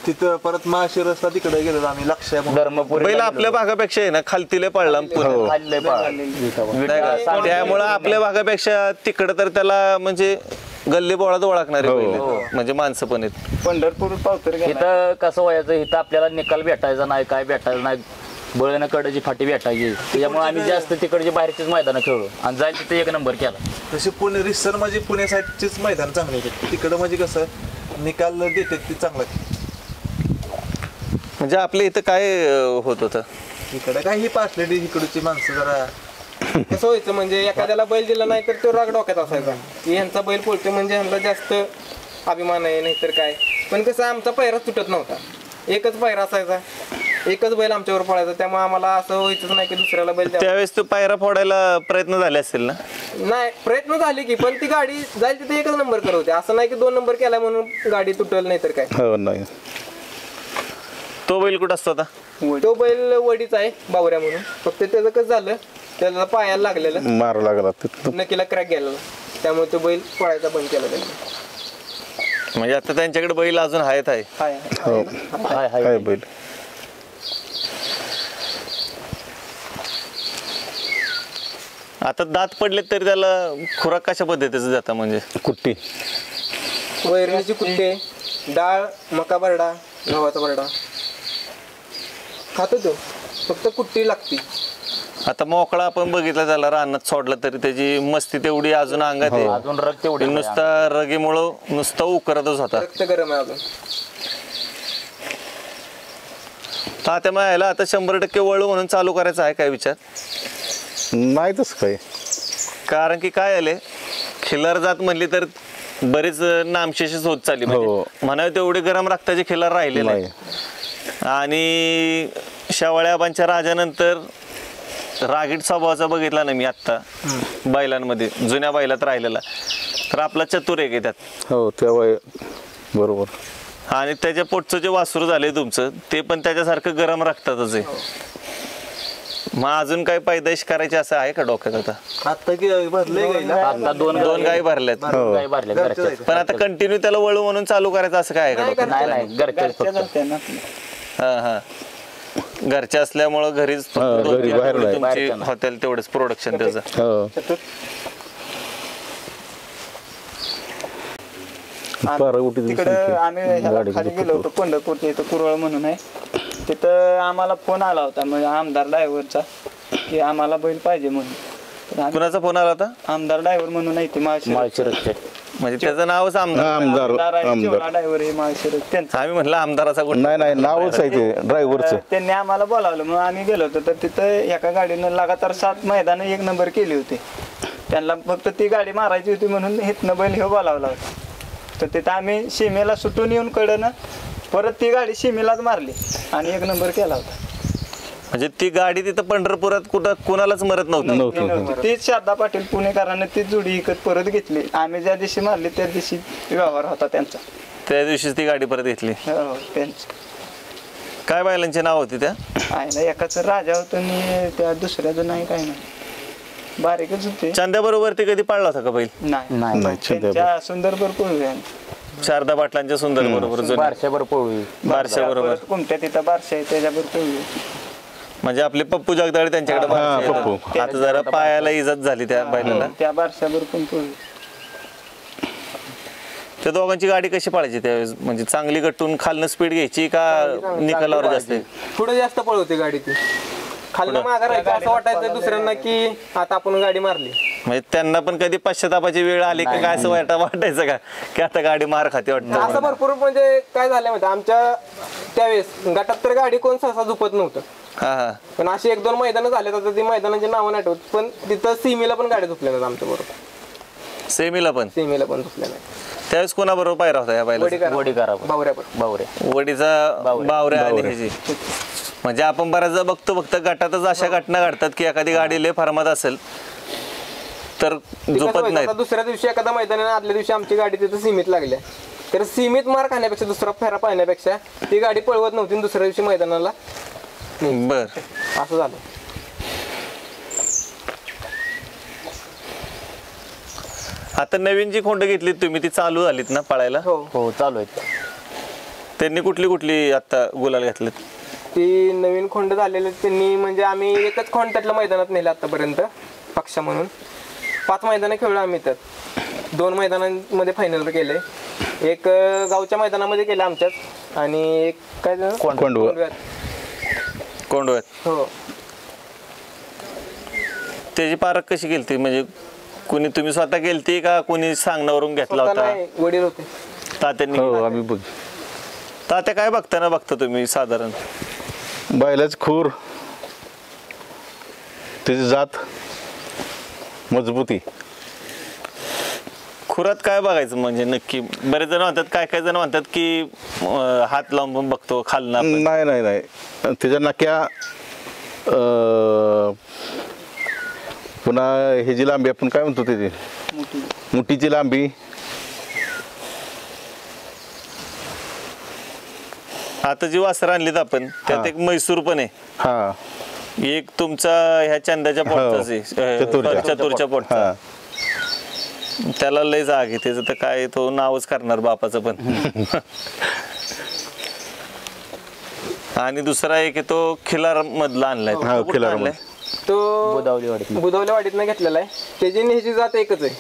तिथं परत माळशी रस्ता तिकडे गेलो आम्ही. लक्ष धर्मपुरी बैल आपल्या भागापेक्षा आहे ना खालतीले पळला पुन्हा. त्यामुळं आपल्या भागापेक्षा तिकडं तर त्याला म्हणजे गल्ली बोळात ओळखणारे बैल आहेत. म्हणजे माणसं पण आहेत. पंढरपूर पावतर इथं कसं व्हायचं इथं आपल्याला निकाल भेटायचा नाही काय भेटायचं नाही. बळणं कडची फाटी भेटायची त्याच्यामुळे आम्ही जास्त तिकडची बाहेरचीच मैदानं खेळलो आणि जायला तिथे 1 नंबर केला. तसे पुणे रिसर म्हणजे पुणे साईडचेच मैदान चांगले होते. तिकडं म्हणजे कसं निकाल देतात ते चांगलं. म्हणजे आपल्या इथं काय होत होतं? इकडे काय ही पासलेली इकडची माणसं जरा कसं व्हायचं म्हणजे एखाद्याला बैल दिला नाही तर तो राग डोक्यात असायचा की ह्यांचा बैल पळतो म्हणजे ह्यांना जास्त अभिमान आहे नाहीतर काय. पण कसं आमचा पहिरा तुटत नव्हता. एकच पहिरा असायचा. एकच बैल आमच्यावर पळायचा. त्यामुळे आम्हाला असं व्हायचंच नाही की दुसऱ्याला बैल द्यावा. त्यावेळेस तो पायरा फोडायला प्रयत्न झाले असतील ना? नाही प्रयत्न झाले की, पण ती गाडी जाईल तिथे एकच नंबर करवते. असं नाही की 2 नंबर केलाय म्हणून गाडी तुटल नाही तर काय. हो नाही. तो बैल कुठं असतो आता? तो बैल वडीचा आहे बावऱ्या म्हणून. फक्त त्याचं कसं झालं, त्याला पायाला लागलेलं, मार लागला तिथं. नक्कीला क्रॅक गेला, त्यामुळे तो बैल पळायचा बंद केला त्यांनी. म्हणजे आता त्यांच्याकडे बैल अजून आहेत आहे. हो काय बैल. आता दात पडले तरी त्याला खुराक कशा पद्धतीचं जातं? म्हणजे कुट्टी वैरणीची कुट्टे, डाळ, मका बरडा, गव्हाचा बरडा खातो तो. फक्त कुट्टी लागती. आता मोकळा आपण बघितला त्याला रानात सोडला तरी त्याची मस्ती तेवढी अजून अंगात आहे. अजून रग तेवढी नुसता रगेमुळं नुसता उकरतच होता. रक्त गरम आहे अजून. तात्या मायाला आता 100% वळू म्हणून चालू करायचा आहे काय विचार? नाही तसं काय. कारण की काय आले, खिलार जात म्हणली तर बरेच नामशेषच होत चालली. म्हणजे म्हणावे तेवढे गरम रक्ताचे खिलार राहिले नाही. आणि शेवाळ्याबांच्या राजानंतर रागीट स्वभावाचा बघितला ना मी आत्ता बैलांमध्ये, जुन्या बैलात राहिलेला, तर आपला चतुर एक आहे त्यात. हो तेव्हा बरोबर. आणि त्याच्या पोटचं जे वासरू झाले तुमचं, ते पण त्याच्यासारखं गरम रक्तातच आहे. मग अजून काही पैदाइश करायची असं आहे का डोक्यात आता? आता की भरले गाईला. आता दोन गाई भरल्यात. गाई भरल्या घरच्याच. पण आता कंटिन्यू त्याला वळू म्हणून चालू करायचं असं काय आहे का डोक्यात? नाही नाही घरच्याच फक्त. हा हा, घरच्या असल्यामुळं घरीच घरी बाहेर नाही. तुमची हॉटेल तेवढंच प्रोडक्शन त्याचं. हो तिकडे आम्ही ह्याला खाली गेलो होतो पंढरपूरच्या इथं कुरवळ म्हणून आहे. तिथं आम्हाला फोन आला होता म्हणजे आमदार ड्रायव्हरचा, की आम्हाला बैल पाहिजे म्हणून. कुणाचा फोन आला होता? आमदार ड्रायव्हर म्हणून आहे ते माळशिरसचे. म्हणजे त्याचं नावच आमदार. आमदार ड्रायव्हर हे माळशिरस त्यांचं. आम्ही म्हटलं आमदाराचा कुठं? नाही नाही नावच आहे ते ड्रायव्हरचं. त्यांनी आम्हाला बोलावलं, मग आम्ही गेलो होतो. तर तिथं एका गाडीनं लगातार 7 मैदानं 1 नंबर केली होती. त्यांना फक्त ती गाडी मारायची होती म्हणून हितनं बैल हे बोलावला होता. तर तिथं आम्ही सीमेला सुटून येऊन कडनं परत ती गाडी सीमेलाच मारली आणि 1 नंबर केला होता. म्हणजे ती गाडी तिथं पंढरपुरात कुठं कुणालाच मरत नव्हती. तीच शारदा पाटील पुणेकरांनी ती जोडी इकत परत घेतली. आम्ही ज्या दिवशी मारली त्या दिवशी व्यवहार होता त्यांचा. त्या दिवशीच ती गाडी परत घेतली. हो त्यांची. काय बैलांची नाव होती त्या? आहे ना, एकाच राजा होतं आणि त्या दुसऱ्याचं नाही, काय नाही, बारीकच होते. चांद्या बरोबर ती कधी पाळला होता का बैल? नाही, त्यांच्या सुंदरभर पळू. शारदा पाटलांच्या सुंदर बरोबर, बारशाभर पळू. बारशा बरोबर, कोणत्या तिथं बारशा आहे त्याच्यावर पळू. म्हणजे आपले पप्पू जगदाळे त्यांच्याकडे पप्पू. आता जरा पायाला इजात झाली त्या बैलाला. त्या बारशाभर पण पळू. त्या दोघांची गाडी कशी पाळायची त्यावेळेस? म्हणजे चांगली गट्टून खालनं स्पीड घ्यायची का निकालावर जास्त? पुढे जास्त पळवते गाडी ती. खालनं माघार राहायचं असं वाटायचं दुसऱ्यांना की आता आपण गाडी मारली. म्हणजे त्यांना पण कधी पश्चातापाची वेळ आली की काय असं वाटायचं का की आता गाडी मार खाते वाटतं? असं भरपूर म्हणजे काय झालं माहिती, आमच्या त्यावेळेस गटात तर गाडी कोण सहसा झुपत नव्हतं. हा हा, पण अशी 1-2 मैदानं झाले तर ती मैदानाची नावं नाही आठवत. पण तिथं सीमेला पण गाडी झुपल्या नाहीत आमच्या बरोबर. सेमीला पण झुपल्या नाही. त्यावेळेस कोणाबरोबर पायरा होता या बैला? वडीकरा बावऱ्या. वडीचा बावऱ्या आणि ह्याची. म्हणजे आपण बऱ्याचदा बघतो फक्त गटातच अशा घटना घडतात की एखादी गाडी लय फार्मात असेल तर झोपत नाही. दुसऱ्या दिवशी एखादा मैदान आदल्या दिवशी आमची गाडी तिथं सीमित लागल्या, तर सीमित मार खाण्यापेक्षा दुसरा फेरा पाहण्यापेक्षा ती गाडी पळवत नव्हती आणि दुसऱ्या दिवशी मैदानाला बर असं झालं. आता नवीन जी खोंड घेतली तुम्ही ती चालू झालीत ना पळायला? हो चालू आहेत. त्यांनी कुठली कुठली आता गुलाल घेतलेत? ती नवीन खोंड झालेले त्यांनी, म्हणजे आम्ही एकच खोंड त्यातल्या मैदानात नेलं आतापर्यंत पक्ष म्हणून. 5 मैदानं खेळलो आम्ही. त्यात 2 मैदानांमध्ये फायनल केले. एक गावच्या मैदानामध्ये केलं आमच्यात आणि एक काय कोंडव्यात. हो. त्याची पारख कशी केलती? म्हणजे कुणी तुम्ही स्वतः केलती का कुणी सांगण्यावरून घेतला होता? वडील होते तात्यांनी. आम्ही बघ. तात्या काय बघता तुम्ही साधारण? बैलाच खूर, त्याची जात, मजबूती. खुरात काय बघायचं म्हणजे नक्की? बरेच जण म्हणतात, काय जण म्हणतात की हात लावून बघतो खालना. नाही नाही नाही, त्याच्या नक्या पुन्हा ह्याची लांबी आपण काय म्हणतो त्याची मुठीची लांबी, आता जी वासरं आणलीत आपण त्यात एक म्हैसूर पण आहे, हा एक तुमचा ह्या चंद्याच्या पोटचाच आहे, चतुरच्या पोटचा. हा त्याला लय जाग आहे त्याचं, तर काय तो नावच करणार बापाचं पण. आणि दुसरा एक आहे तो खिलार मधला आणलाय. हा, तो कुठला खिलार आणलाय? तो बुधावलेवाडीतनं घेतलेला आहे. त्याची आणि ह्याची जात एकच आहे.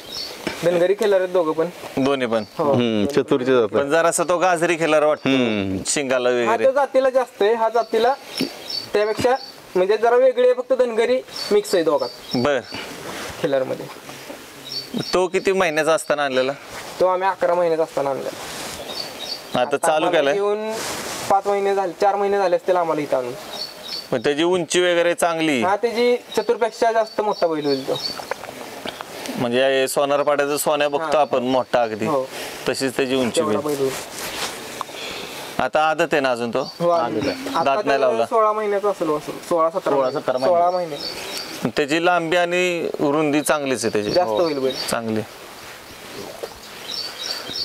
धनगरी खिलार आहेत दोघं पण. दोन्ही पण. चतुरचे जात पण जरासा तो गाजरी खिलार वाटतो शिंगाला हा वगैरे. त्या जातीला जास्त आहे, हा जातीला त्यापेक्षा म्हणजे जरा वेगळी आहे, फक्त धनगरी मिक्स आहे दोघात बर. खिलार मध्ये. तो किती महिन्याचा असताना आणलेला? तो आम्ही 11 महिन्याचा असताना आणला. आता चालू आम्हाला केलाय. घेऊन 5 महिने झाले, 4 महिने झाले असतील आम्हाला इथं आणून. पण त्याची उंची वगैरे चांगली, हा त्याची चतुरपेक्षा जास्त मोठा बैल होईल तो. म्हणजे सोनारपाड्याचा सोन्या बघतो आपण मोठा अगदी, हो. तशीच त्याची उंची तेवढा होईल. बैल होईल. आता आदत आहे ना अजून तो? हो, आता दात नाही लावला. 16 महिन्याचा असेल वासरू. 16-17 महिने. त्याची लांबी आणि रुंदी चांगलीच आहे त्याची. जास्त होईल बैल. चांगली.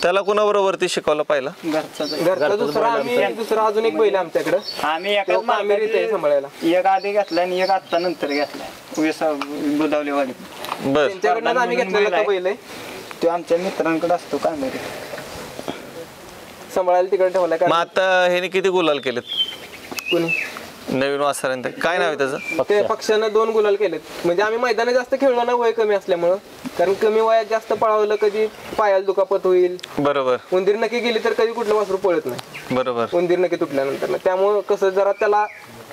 त्याला कोणाबरोबर शिकवलं पाहिलं? घरचा दुसरा अजून एक बैल आहे आमच्याकडे. आम्ही तो एकाच कामेरीत आहे सांभाळायला. एक आधी घेतला आणि एक आत्ता नंतर घेतलाय बुधावलेवाडी. बर. त्यांच्याकडनं आम्ही घेतलेला तो बैल आहे. तो आमच्या मित्रांकडे असतो कामेरी. सांभाळायला तिकडे ठेवलाय. मग कारण आता ह्याने किती गुलाल केलेत कुणी नवीन वासरांत? काय नाव आहे त्याचं? ते पक्षानं 2 गुलाल केलेत. म्हणजे आम्ही मैदानात जास्त खेळलो ना, वय कमी असल्यामुळं. कारण कमी वयात जास्त पळावलं कधी पायाला दुखापत होईल. बरोबर उंदीर नक्की गेली तर कधी कुठलं वासरू पळत नाही. बरोबर. उंदीर नक्की तुटल्यानंतर त्यामुळं कसं जरा त्याला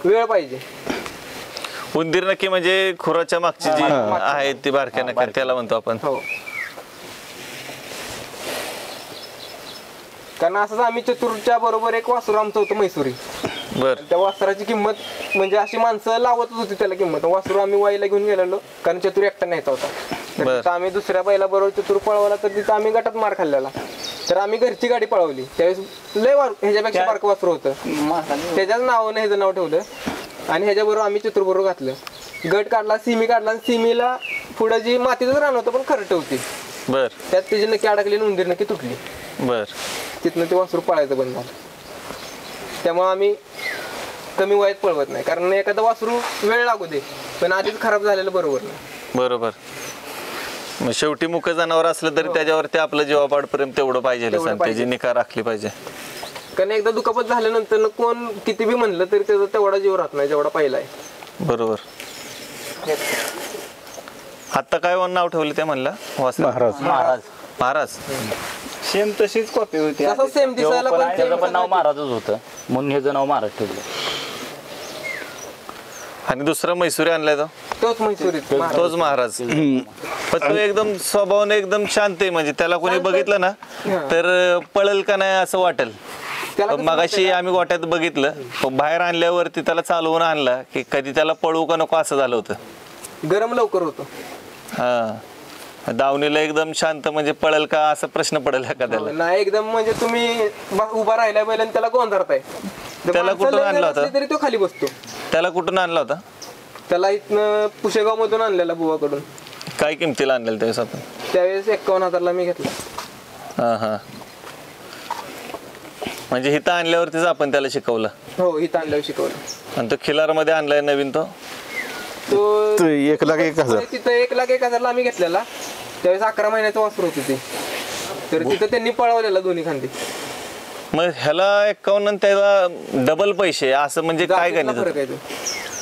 वेळ पाहिजे. उंदीर नक्की म्हणजे खुराच्या मागची जी आहे ती बारक्या नक्की त्याला म्हणतो आपण. हो. कारण असंच आम्ही चतुरच्या बरोबर एक वासरू आमचं होतं म्हैसुरी. बर. त्या वासराची किंमत म्हणजे अशी माणसं लावतच होती त्याला किंमत. वासरू आम्ही वाईला घेऊन गेलेलो कारण चतुर एकटा न्यायचा होता. तर बर. तिथं आम्ही दुसऱ्या बैला बरोबर चतुर पळवला, तर तिथं आम्ही गटात मार खाल्लेला. तर आम्ही घरची गाडी पळवली. त्यावेळेस लय ह्याच्यापेक्षा बारकं वासरू होतं. त्याच्याच नावानं ह्याचं नाव ठेवलं आणि ह्याच्याबरोबर आम्ही चतुर बरोबर घातलं. गट काढला, सिमी काढला आणि सिमीला पुढं जी मातीतच राहणं होतं पण खरट होती. बर. त्यात त्याची नक्की अडकली आणि उंदीर नक्की तुटली. बर. तिथनं ते वासरू पळायचं बंद झालं. त्यामुळे आम्ही कमी वयात पळवत नाही. कारण एखादा वासरू वेळ लागू दे पण आधीच खराब झालेलं बरोबर नाही. बरोबर. मग शेवटी मुख जनावर असलं तरी त्याच्यावरती आपलं जीवापाड प्रेम तेवढं पाहिजे, त्याची निगा राखली पाहिजे. कारण एकदा दुखापत झाल्यानंतर कोण किती बी म्हणलं तरी त्याचा तेवढा जीव राहत नाही जेवढा पहिला आहे. बरोबर. आता काय नाव ठेवलं ते म्हणलं? महाराज. सेम तशीच कॉपी होती. तसं सेम दिसायला पण त्याचं पण नाव महाराजच होतं म्हणून ह्याचं नाव महाराज ठेवलं. आणि दुसरा म्हैसूरी आणलाय तो? तोच म्हैसूरीत तोच महाराज. पण तो एकदम स्वभावाने एकदम शांत आहे. म्हणजे त्याला कोणी बघितलं ना तर पळल का नाही असं वाटेल. मगाशी आम्ही गोट्यात बघितलं, बाहेर आणल्यावरती त्याला चालवून आणला की कधी त्याला पळू का नको असं झालं होतं. गरम लवकर होतो. हा. दावणीला एकदम शांत, म्हणजे पळेल का असं प्रश्न पडेल एखाद्याला. नाही एकदम म्हणजे तुम्ही उभा राहिला बैल आणि त्याला गोंधळताय. त्याला कुठून आणला होता? तरी तो खाली बसतो. त्याला कुठून आणला होता? त्याला इथनं पुशेगाव मधून आणलेला बुवाकडून. काय किमतीला आणलेलं त्यावेळेस आपण? त्यावेळेस 51,000ला मी घेतला. हा हा. म्हणजे इथं आणल्यावरतीच आपण त्याला शिकवलं? हो, इथं आणल्यावर शिकवलं. आणि तो खिलार मध्ये आणलाय नवीन तो? तो 1,01,000 तिथं 1,01,000ला आम्ही घेतलेला. त्यावेळेस 11 महिन्याचं वासरू होतं ते. तर तिथं त्यांनी पळवलेला दोन्ही खांदी. मग ह्याला 51 त्याला डबल पैसे असं म्हणजे काय जातीतला फरक आहे तो.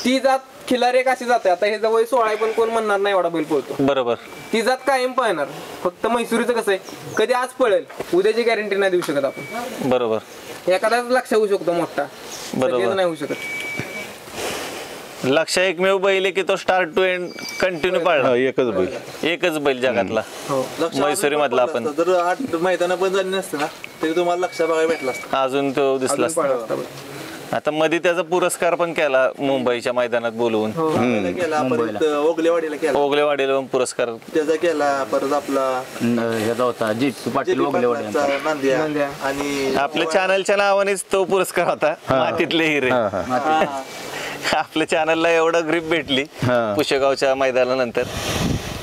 ती जात खिलार एक अशी जाते. आता हे जवळ 16 आहे पण कोण म्हणणार नाही एवढा बैल पळतो. बरोबर. ती जात कायम पळणार. फक्त म्हैसूरीचं कसं आहे, कधी आज पळेल उद्याची गॅरंटी नाही देऊ शकत आपण. बरोबर. एखादाच लक्ष होऊ शकतो मोठा, सगळेच नाही होऊ शकत. लक्ष एकमेव बैल आहे की तो स्टार्ट टू एंड कंटिन्यू पाळणार. एकच बैल जगातला म्हैसूरी मधला. आपण जर 8 मैदान पण झाली नसते ना तरी तुम्हाला लक्ष बघायला भेटला असता. अजून तो दिसला असता. आता मध्ये त्याचा पुरस्कार पण केला मुंबईच्या मैदानात बोलवून. केला, परत ओगलेवाडीला केला. ओगलेवाडीला पण पुरस्कार त्याचा केला. परत आपला ह्याचा होता जितू पाटील ओगलेवाडी नांद्या आणि आपल्या चॅनलच्या नावानेच तो पुरस्कार होता, मातीतले हिरे. आपल्या चॅनलला एवढं ग्रीप भेटली हा. पुशेगावच्या मैदानानंतर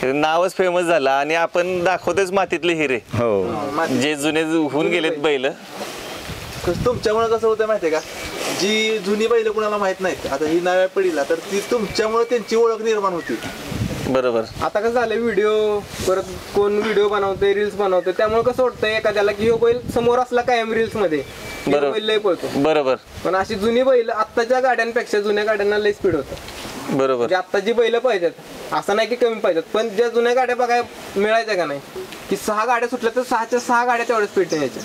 नावच फेमस झालं आणि आपण दाखवतेच मातीतले हिरे हो जे जुने होऊन गेलेत बैल. तुमच्यामुळे कसं होतं माहितीये का, जी जुनी बैल कुणाला माहित नाहीत, आता ही नव्या पिढीला, तर ती तुमच्यामुळे त्यांची ओळख निर्माण होती. बरोबर. आता कसं झालं, व्हिडिओ परत कोण व्हिडिओ बनवतोय, रील्स बनवतोय, त्यामुळे कसं वाटतंय एखाद्याला की ह्यो बैल समोर असला कायम रील्स मध्ये बरोबर. बैल लय पळतो. बरोबर पण अशी जुनी बैल आत्ताच्या गाड्यांपेक्षा जुन्या गाड्यांना लय स्पीड होतं. बरोबर. म्हणजे आता जी बैल पाहिजेत असं नाही की कमी पाहिजेत, पण ज्या जुन्या गाड्या बघाय मिळायच्या का नाही, की 6 गाड्या सुटल्या तर 6च्या 6 गाड्या तेवढ्या स्पीड न्यायच्या.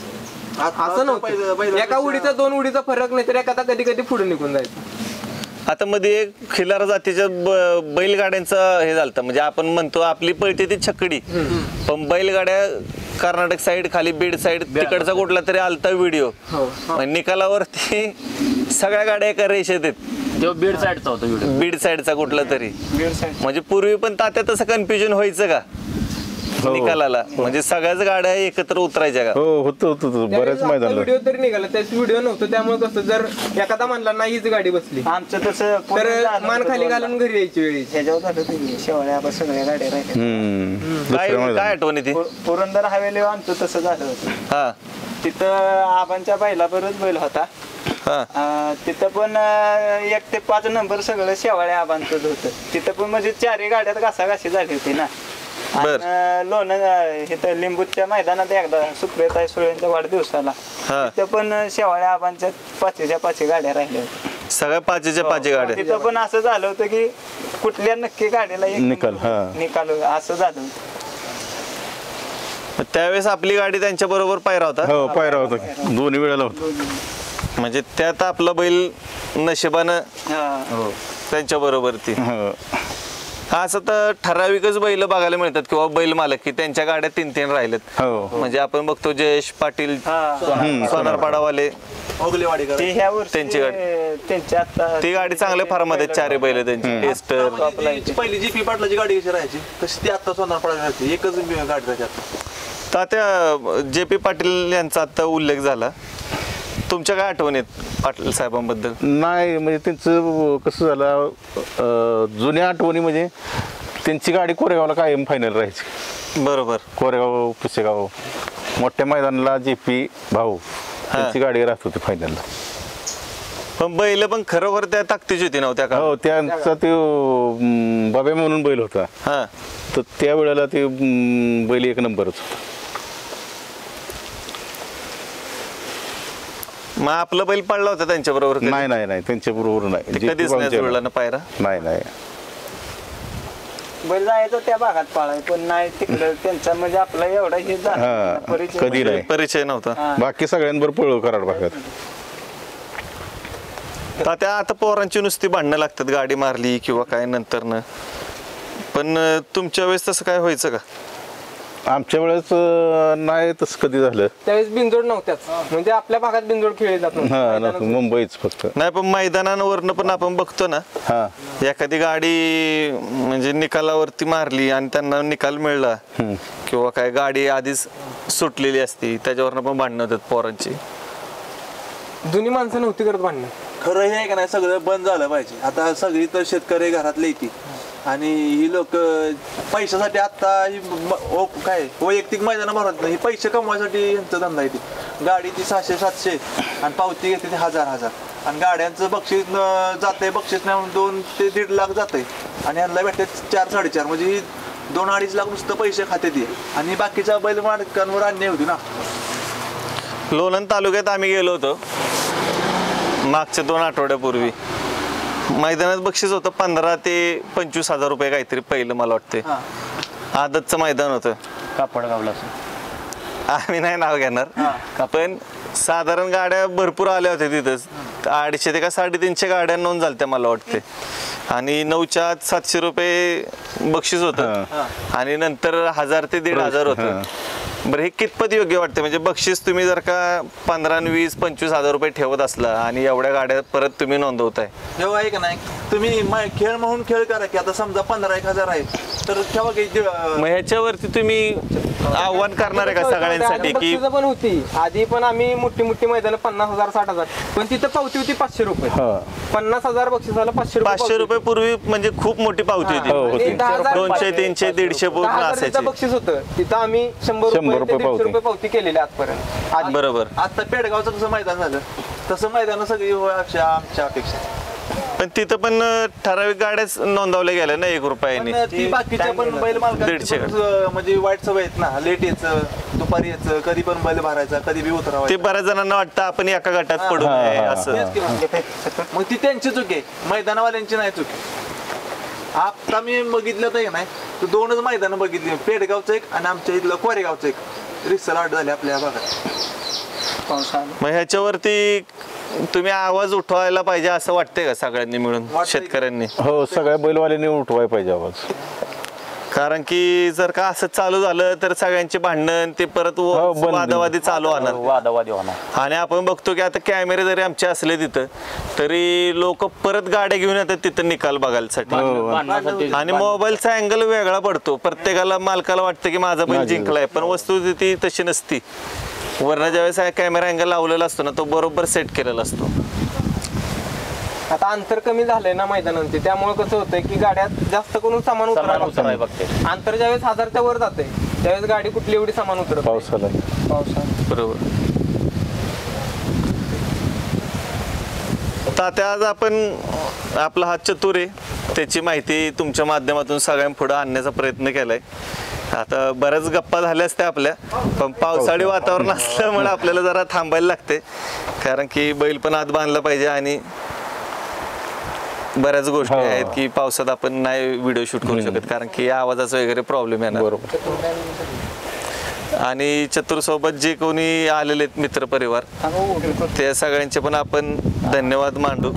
असं नव्हतं, एका उडीचा 2 उडीचा फरक नाही तर एखादा कधी कधी पुढे निघून जायचं. आता मध्ये एक खिलार जातीच्या बैलगाड्यांचं हे झालं, म्हणजे आपण म्हणतो आपली पळते ती छकडी, पण बैलगाड्या कर्नाटक साईड खाली बीड साईड तिकडचा कुठला तरी आलता व्हिडिओ, निकालावरती सगळ्या गाड्या एका रेषेत आहेत. तो बीड साईडचा होता व्हिडिओ, बीड साईडचा कुठला तरी. म्हणजे पूर्वी पण तात्या तसं कन्फ्युजन व्हायचं का निकालाला, म्हणजे सगळ्याच गाड्या एकत्र उतरायच्या का? हो होतं बऱ्याच मैदानाला. व्हिडिओ तरी निघाला, त्याच व्हिडिओ नव्हतं, त्यामुळे कसं जर एखादा म्हणला नाही हीच गाडी बसली आमचं तसं तर मान खाली घालून घरी यायची वेळी. ह्याच्यावर झालं ते शेवळ्या आपण सगळ्या गाड्या राहिल्या. काय दुसऱ्या काय आठवण येते? पुरंदर हवेलीवर आमचं तसं झालं होतं. हा तिथं आबांच्या बैलाबरोबर बैल होता. हा तिथं पण 1 ते 5 नंबर सगळं शेवाळ्या आबांचंच होतं. तिथं पण म्हणजे 4ही गाड्यात घासाघाशी झाली होती ना. लोण इथं लिंबूच्या मैदानात एकदा सुप्रियाताई सुळेंच्या वाढदिवसाला तिथं पण शेवाळ्या आबांच्या 5च्या 5 गाड्या राहिल्या होत्या. सगळ्या 5च्या 5 गाड्या. तिथं पण असं झालं होतं की कुठल्या नक्की गाडीला एक निकाल, निकाल असं झालं होतं. त्यावेळेस आपली गाडी त्यांच्या बरोबर पायरा होता. हो पायरा होता, दोन्ही वेळेला होता. म्हणजे त्यात आपला बैल नशिबानं त्यांच्या बरोबर ती. असं तर ठराविकच बैल बघायला मिळतात किंवा बैल मालक की त्यांच्या गाड्या 3-3 राहिलेत. म्हणजे आपण बघतो जयेश पाटील सोनारपाडावाले ओगलेवाडीकर, ते ह्या वर्षी त्यांची गाडी. त्यांची आता ती गाडी चांगल्या फार्मध्ये 4 बैल त्यांची टेस्टर. पहिली जी पाटलाची गाडी कशी राहायची तशी ती आता सोनार पडायची एकच गाडी राहायची. तात्या जे.पी. पाटील यांचा आता उल्लेख झाला, तुमच्या काय आठवणीत पाटील साहेबांबद्दल? नाही म्हणजे त्यांचं कसं झालं, जुन्या आठवणी म्हणजे त्यांची गाडी कोरेगावला कायम फायनल राहायची. बरोबर. कोरेगाव पुसेगाव मोठ्या मैदानाला जे.पी. भाऊ त्यांची गाडी राहत होती फायनलला. पण बैल पण खरोखर त्या ताकदीची होती नव्हत्या का? हो त्यांचा ते बाबे म्हणून बैल होता. हा तर त्या वेळेला ते बैल 1 नंबरच होता. मग आपलं बैल पडला होता त्यांच्या बरोबर? नाही त्यांच्या बरोबर नाही, कधीच नाही जुळला ना पायरा. नाही बैल जायचं त्या भागात पाळाय, पण नाही तिकडं त्यांचा म्हणजे आपला एवढा हे झाला परिचय कधी नाही. परिचय नव्हता. बाकी सगळ्यांबरोबर पळलो कराड भागात. तात्या आता पोरांची नुसती भांडणं लागतात गाडी मारली किंवा काय नंतर न, पण तुमच्या वेळेस तसं काय व्हायचं का? आमच्या वेळेस नाही तसं कधी झालं. त्यावेळेस बिनजोड नव्हत्याच, म्हणजे आपल्या भागात बिनजोड खेळले जात नव्हते. मुंबईच फक्त. नाही पण मैदानावरनं पण आपण बघतो ना, एखादी गाडी म्हणजे निकालावरती मारली आणि त्यांना निकाल मिळला किंवा काय गाडी आधीच सुटलेली असती त्याच्यावरनं पण भांडणं होतात पोरांची. जुनी माणसं नव्हती करत भांडणं. खरं हे आहे का नाही, सगळं बंद झालं पाहिजे. आता सगळी तर शेतकरी घरातले येते आणि ही लोक पैशासाठी आता ही काय वैयक्तिक मैदानं भरत नाही, पैसे कमवायसाठी यांचा धंदा येते. गाडी ती 600-700 आणि पावती घेते ती 1000 आणि गाड्यांचं बक्षीस जाते, बक्षीस नाही म्हणून 2 ते 1.5 लाख जाते आणि यांना भेटते 4-4.5, म्हणजे ही 2-2.5 लाख नुसतं पैसे खाते ती. आणि बाकीच्या बैल मालकांवर अन्याय होती ना. लोणंद तालुक्यात आम्ही गेलो होतो मागच्या 2 आठवड्यापूर्वी. मैदानात बक्षीस होतं 15,000 ते 25,000 रुपये काहीतरी पहिलं, मला वाटते आदतचं मैदान होतं कापडगावला. आम्ही नाही नाव घेणार, पण साधारण गाड्या भरपूर आल्या होत्या तिथंच. 250 ते का 350 गाड्या नोंद झाल्या मला वाटते. आणि 9च्या आत 700 रुपये बक्षीस होतं आणि नंतर 1000 ते 1,500 होतं. बरं, हे कितपत योग्य वाटते? म्हणजे बक्षीस तुम्ही जर का 15, 20, 25 हजार रुपये ठेवत असला आणि एवढ्या गाड्या परत तुम्ही नोंदवताय, जेव्हा आहे का नाही तुम्ही खेळ म्हणून खेळ करा की आता समजा 15-1,000 आहे तर ठेवा की मग ह्याच्यावरती तुम्ही आव्हान करणार आहे का सगळ्यांसाठी की बक्षिसं पण होती आधी, पण आम्ही मोठी मैदान 50,000 60,000, पण तिथं पावती होती 500 रुपये. 50,000 बक्षिसाला 500 रुपये पूर्वी म्हणजे खूप मोठी पावती होती. 200, 300, 150 पूर्ण असायची. बक्षीस होतं तिथं आम्ही 100 रुपये पावती केलेली आजपर्यंत. बरोबर. आता पेडगावचं कसं मैदान झालं तसं मैदान सगळी आमच्या अपेक्षा. पण तिथं पण ठराविक गाड्याच नोंदवल्या गेल्या ना 1 रुपयाने. पण ती बाकीच्या पण बैल मालकांची 150. म्हणजे वाईट सवय आहेत ना, लेट यायचं, दुपारी यायचं, कधी पण बैल भरायचा, कधी बी ते उतरावायचं. बऱ्याच जणांना वाटतं आपण एका गटात पडू नये असं. मग ती त्यांची चूक आहे, मैदानावाल्यांची नाही चूक. आता मी बघितलं तर नाही तर 2च मैदान बघितली, पेडगावचं एक आणि आमच्या इथलं कोरेगावचं एक. रिसर आठ झाले आपल्या भागात. मग ह्याच्यावरती तुम्ही आवाज उठवायला पाहिजे असं वाटतंय का सगळ्यांनी मिळून, शेतकऱ्यांनी? हो, सगळ्या बैलवाल्यांनी उठवायला पाहिजे आवाज. कारण की जर का असं चालू झालं तर सगळ्यांचे भांडण ते परत वादावादी चालू होणार. वादावादी होणार. आणि आपण बघतो की आता कॅमेरे जरी आमचे असले तिथं तरी लोक परत गाड्या घेऊन येतात तिथं निकाल बघायसाठी. आणि मोबाईलचा अँगल वेगळा पडतो, प्रत्येकाला मालकाला वाटतं की माझा बैल जिंकलाय, पण वस्तुस्थिती तशी नसती. वरनं ज्यावेळेस कॅमेरा अँगल लावलेला असतो ना तो बरोबर सेट केलेला असतो. आता अंतर कमी झालंय ना मैदानांचे, त्यामुळे कसं होतंय की गाड्या जास्त करून समान उतरायला बघते. अंतर ज्यावेळेस 1000च्या वर जाते त्यावेळेस गाडी कुठली एवढी समान उतरत. पावसाला बरोबर. तात्या, आज आपण आपला हा चतुर आहे त्याची माहिती तुमच्या माध्यमातून सगळ्यांपुढे आणण्याचा प्रयत्न केलाय. आता बऱ्याच गप्पा झाल्या असत्या आपल्या, पण पावसाळी वातावरण असल्यामुळे आपल्याला जरा थांबायला लागते, कारण की बैल पण आत बांधला पाहिजे आणि बऱ्याच गोष्टी आहेत की पावसात आपण नाही व्हिडिओ शूट करू शकत, कारण की आवाजाचा वगैरे प्रॉब्लेम आहे. बरोबर. आणि चतुर सोबत जे कोणी आलेले आहेत मित्र परिवार, त्या सगळ्यांचे पण आपण धन्यवाद मांडू.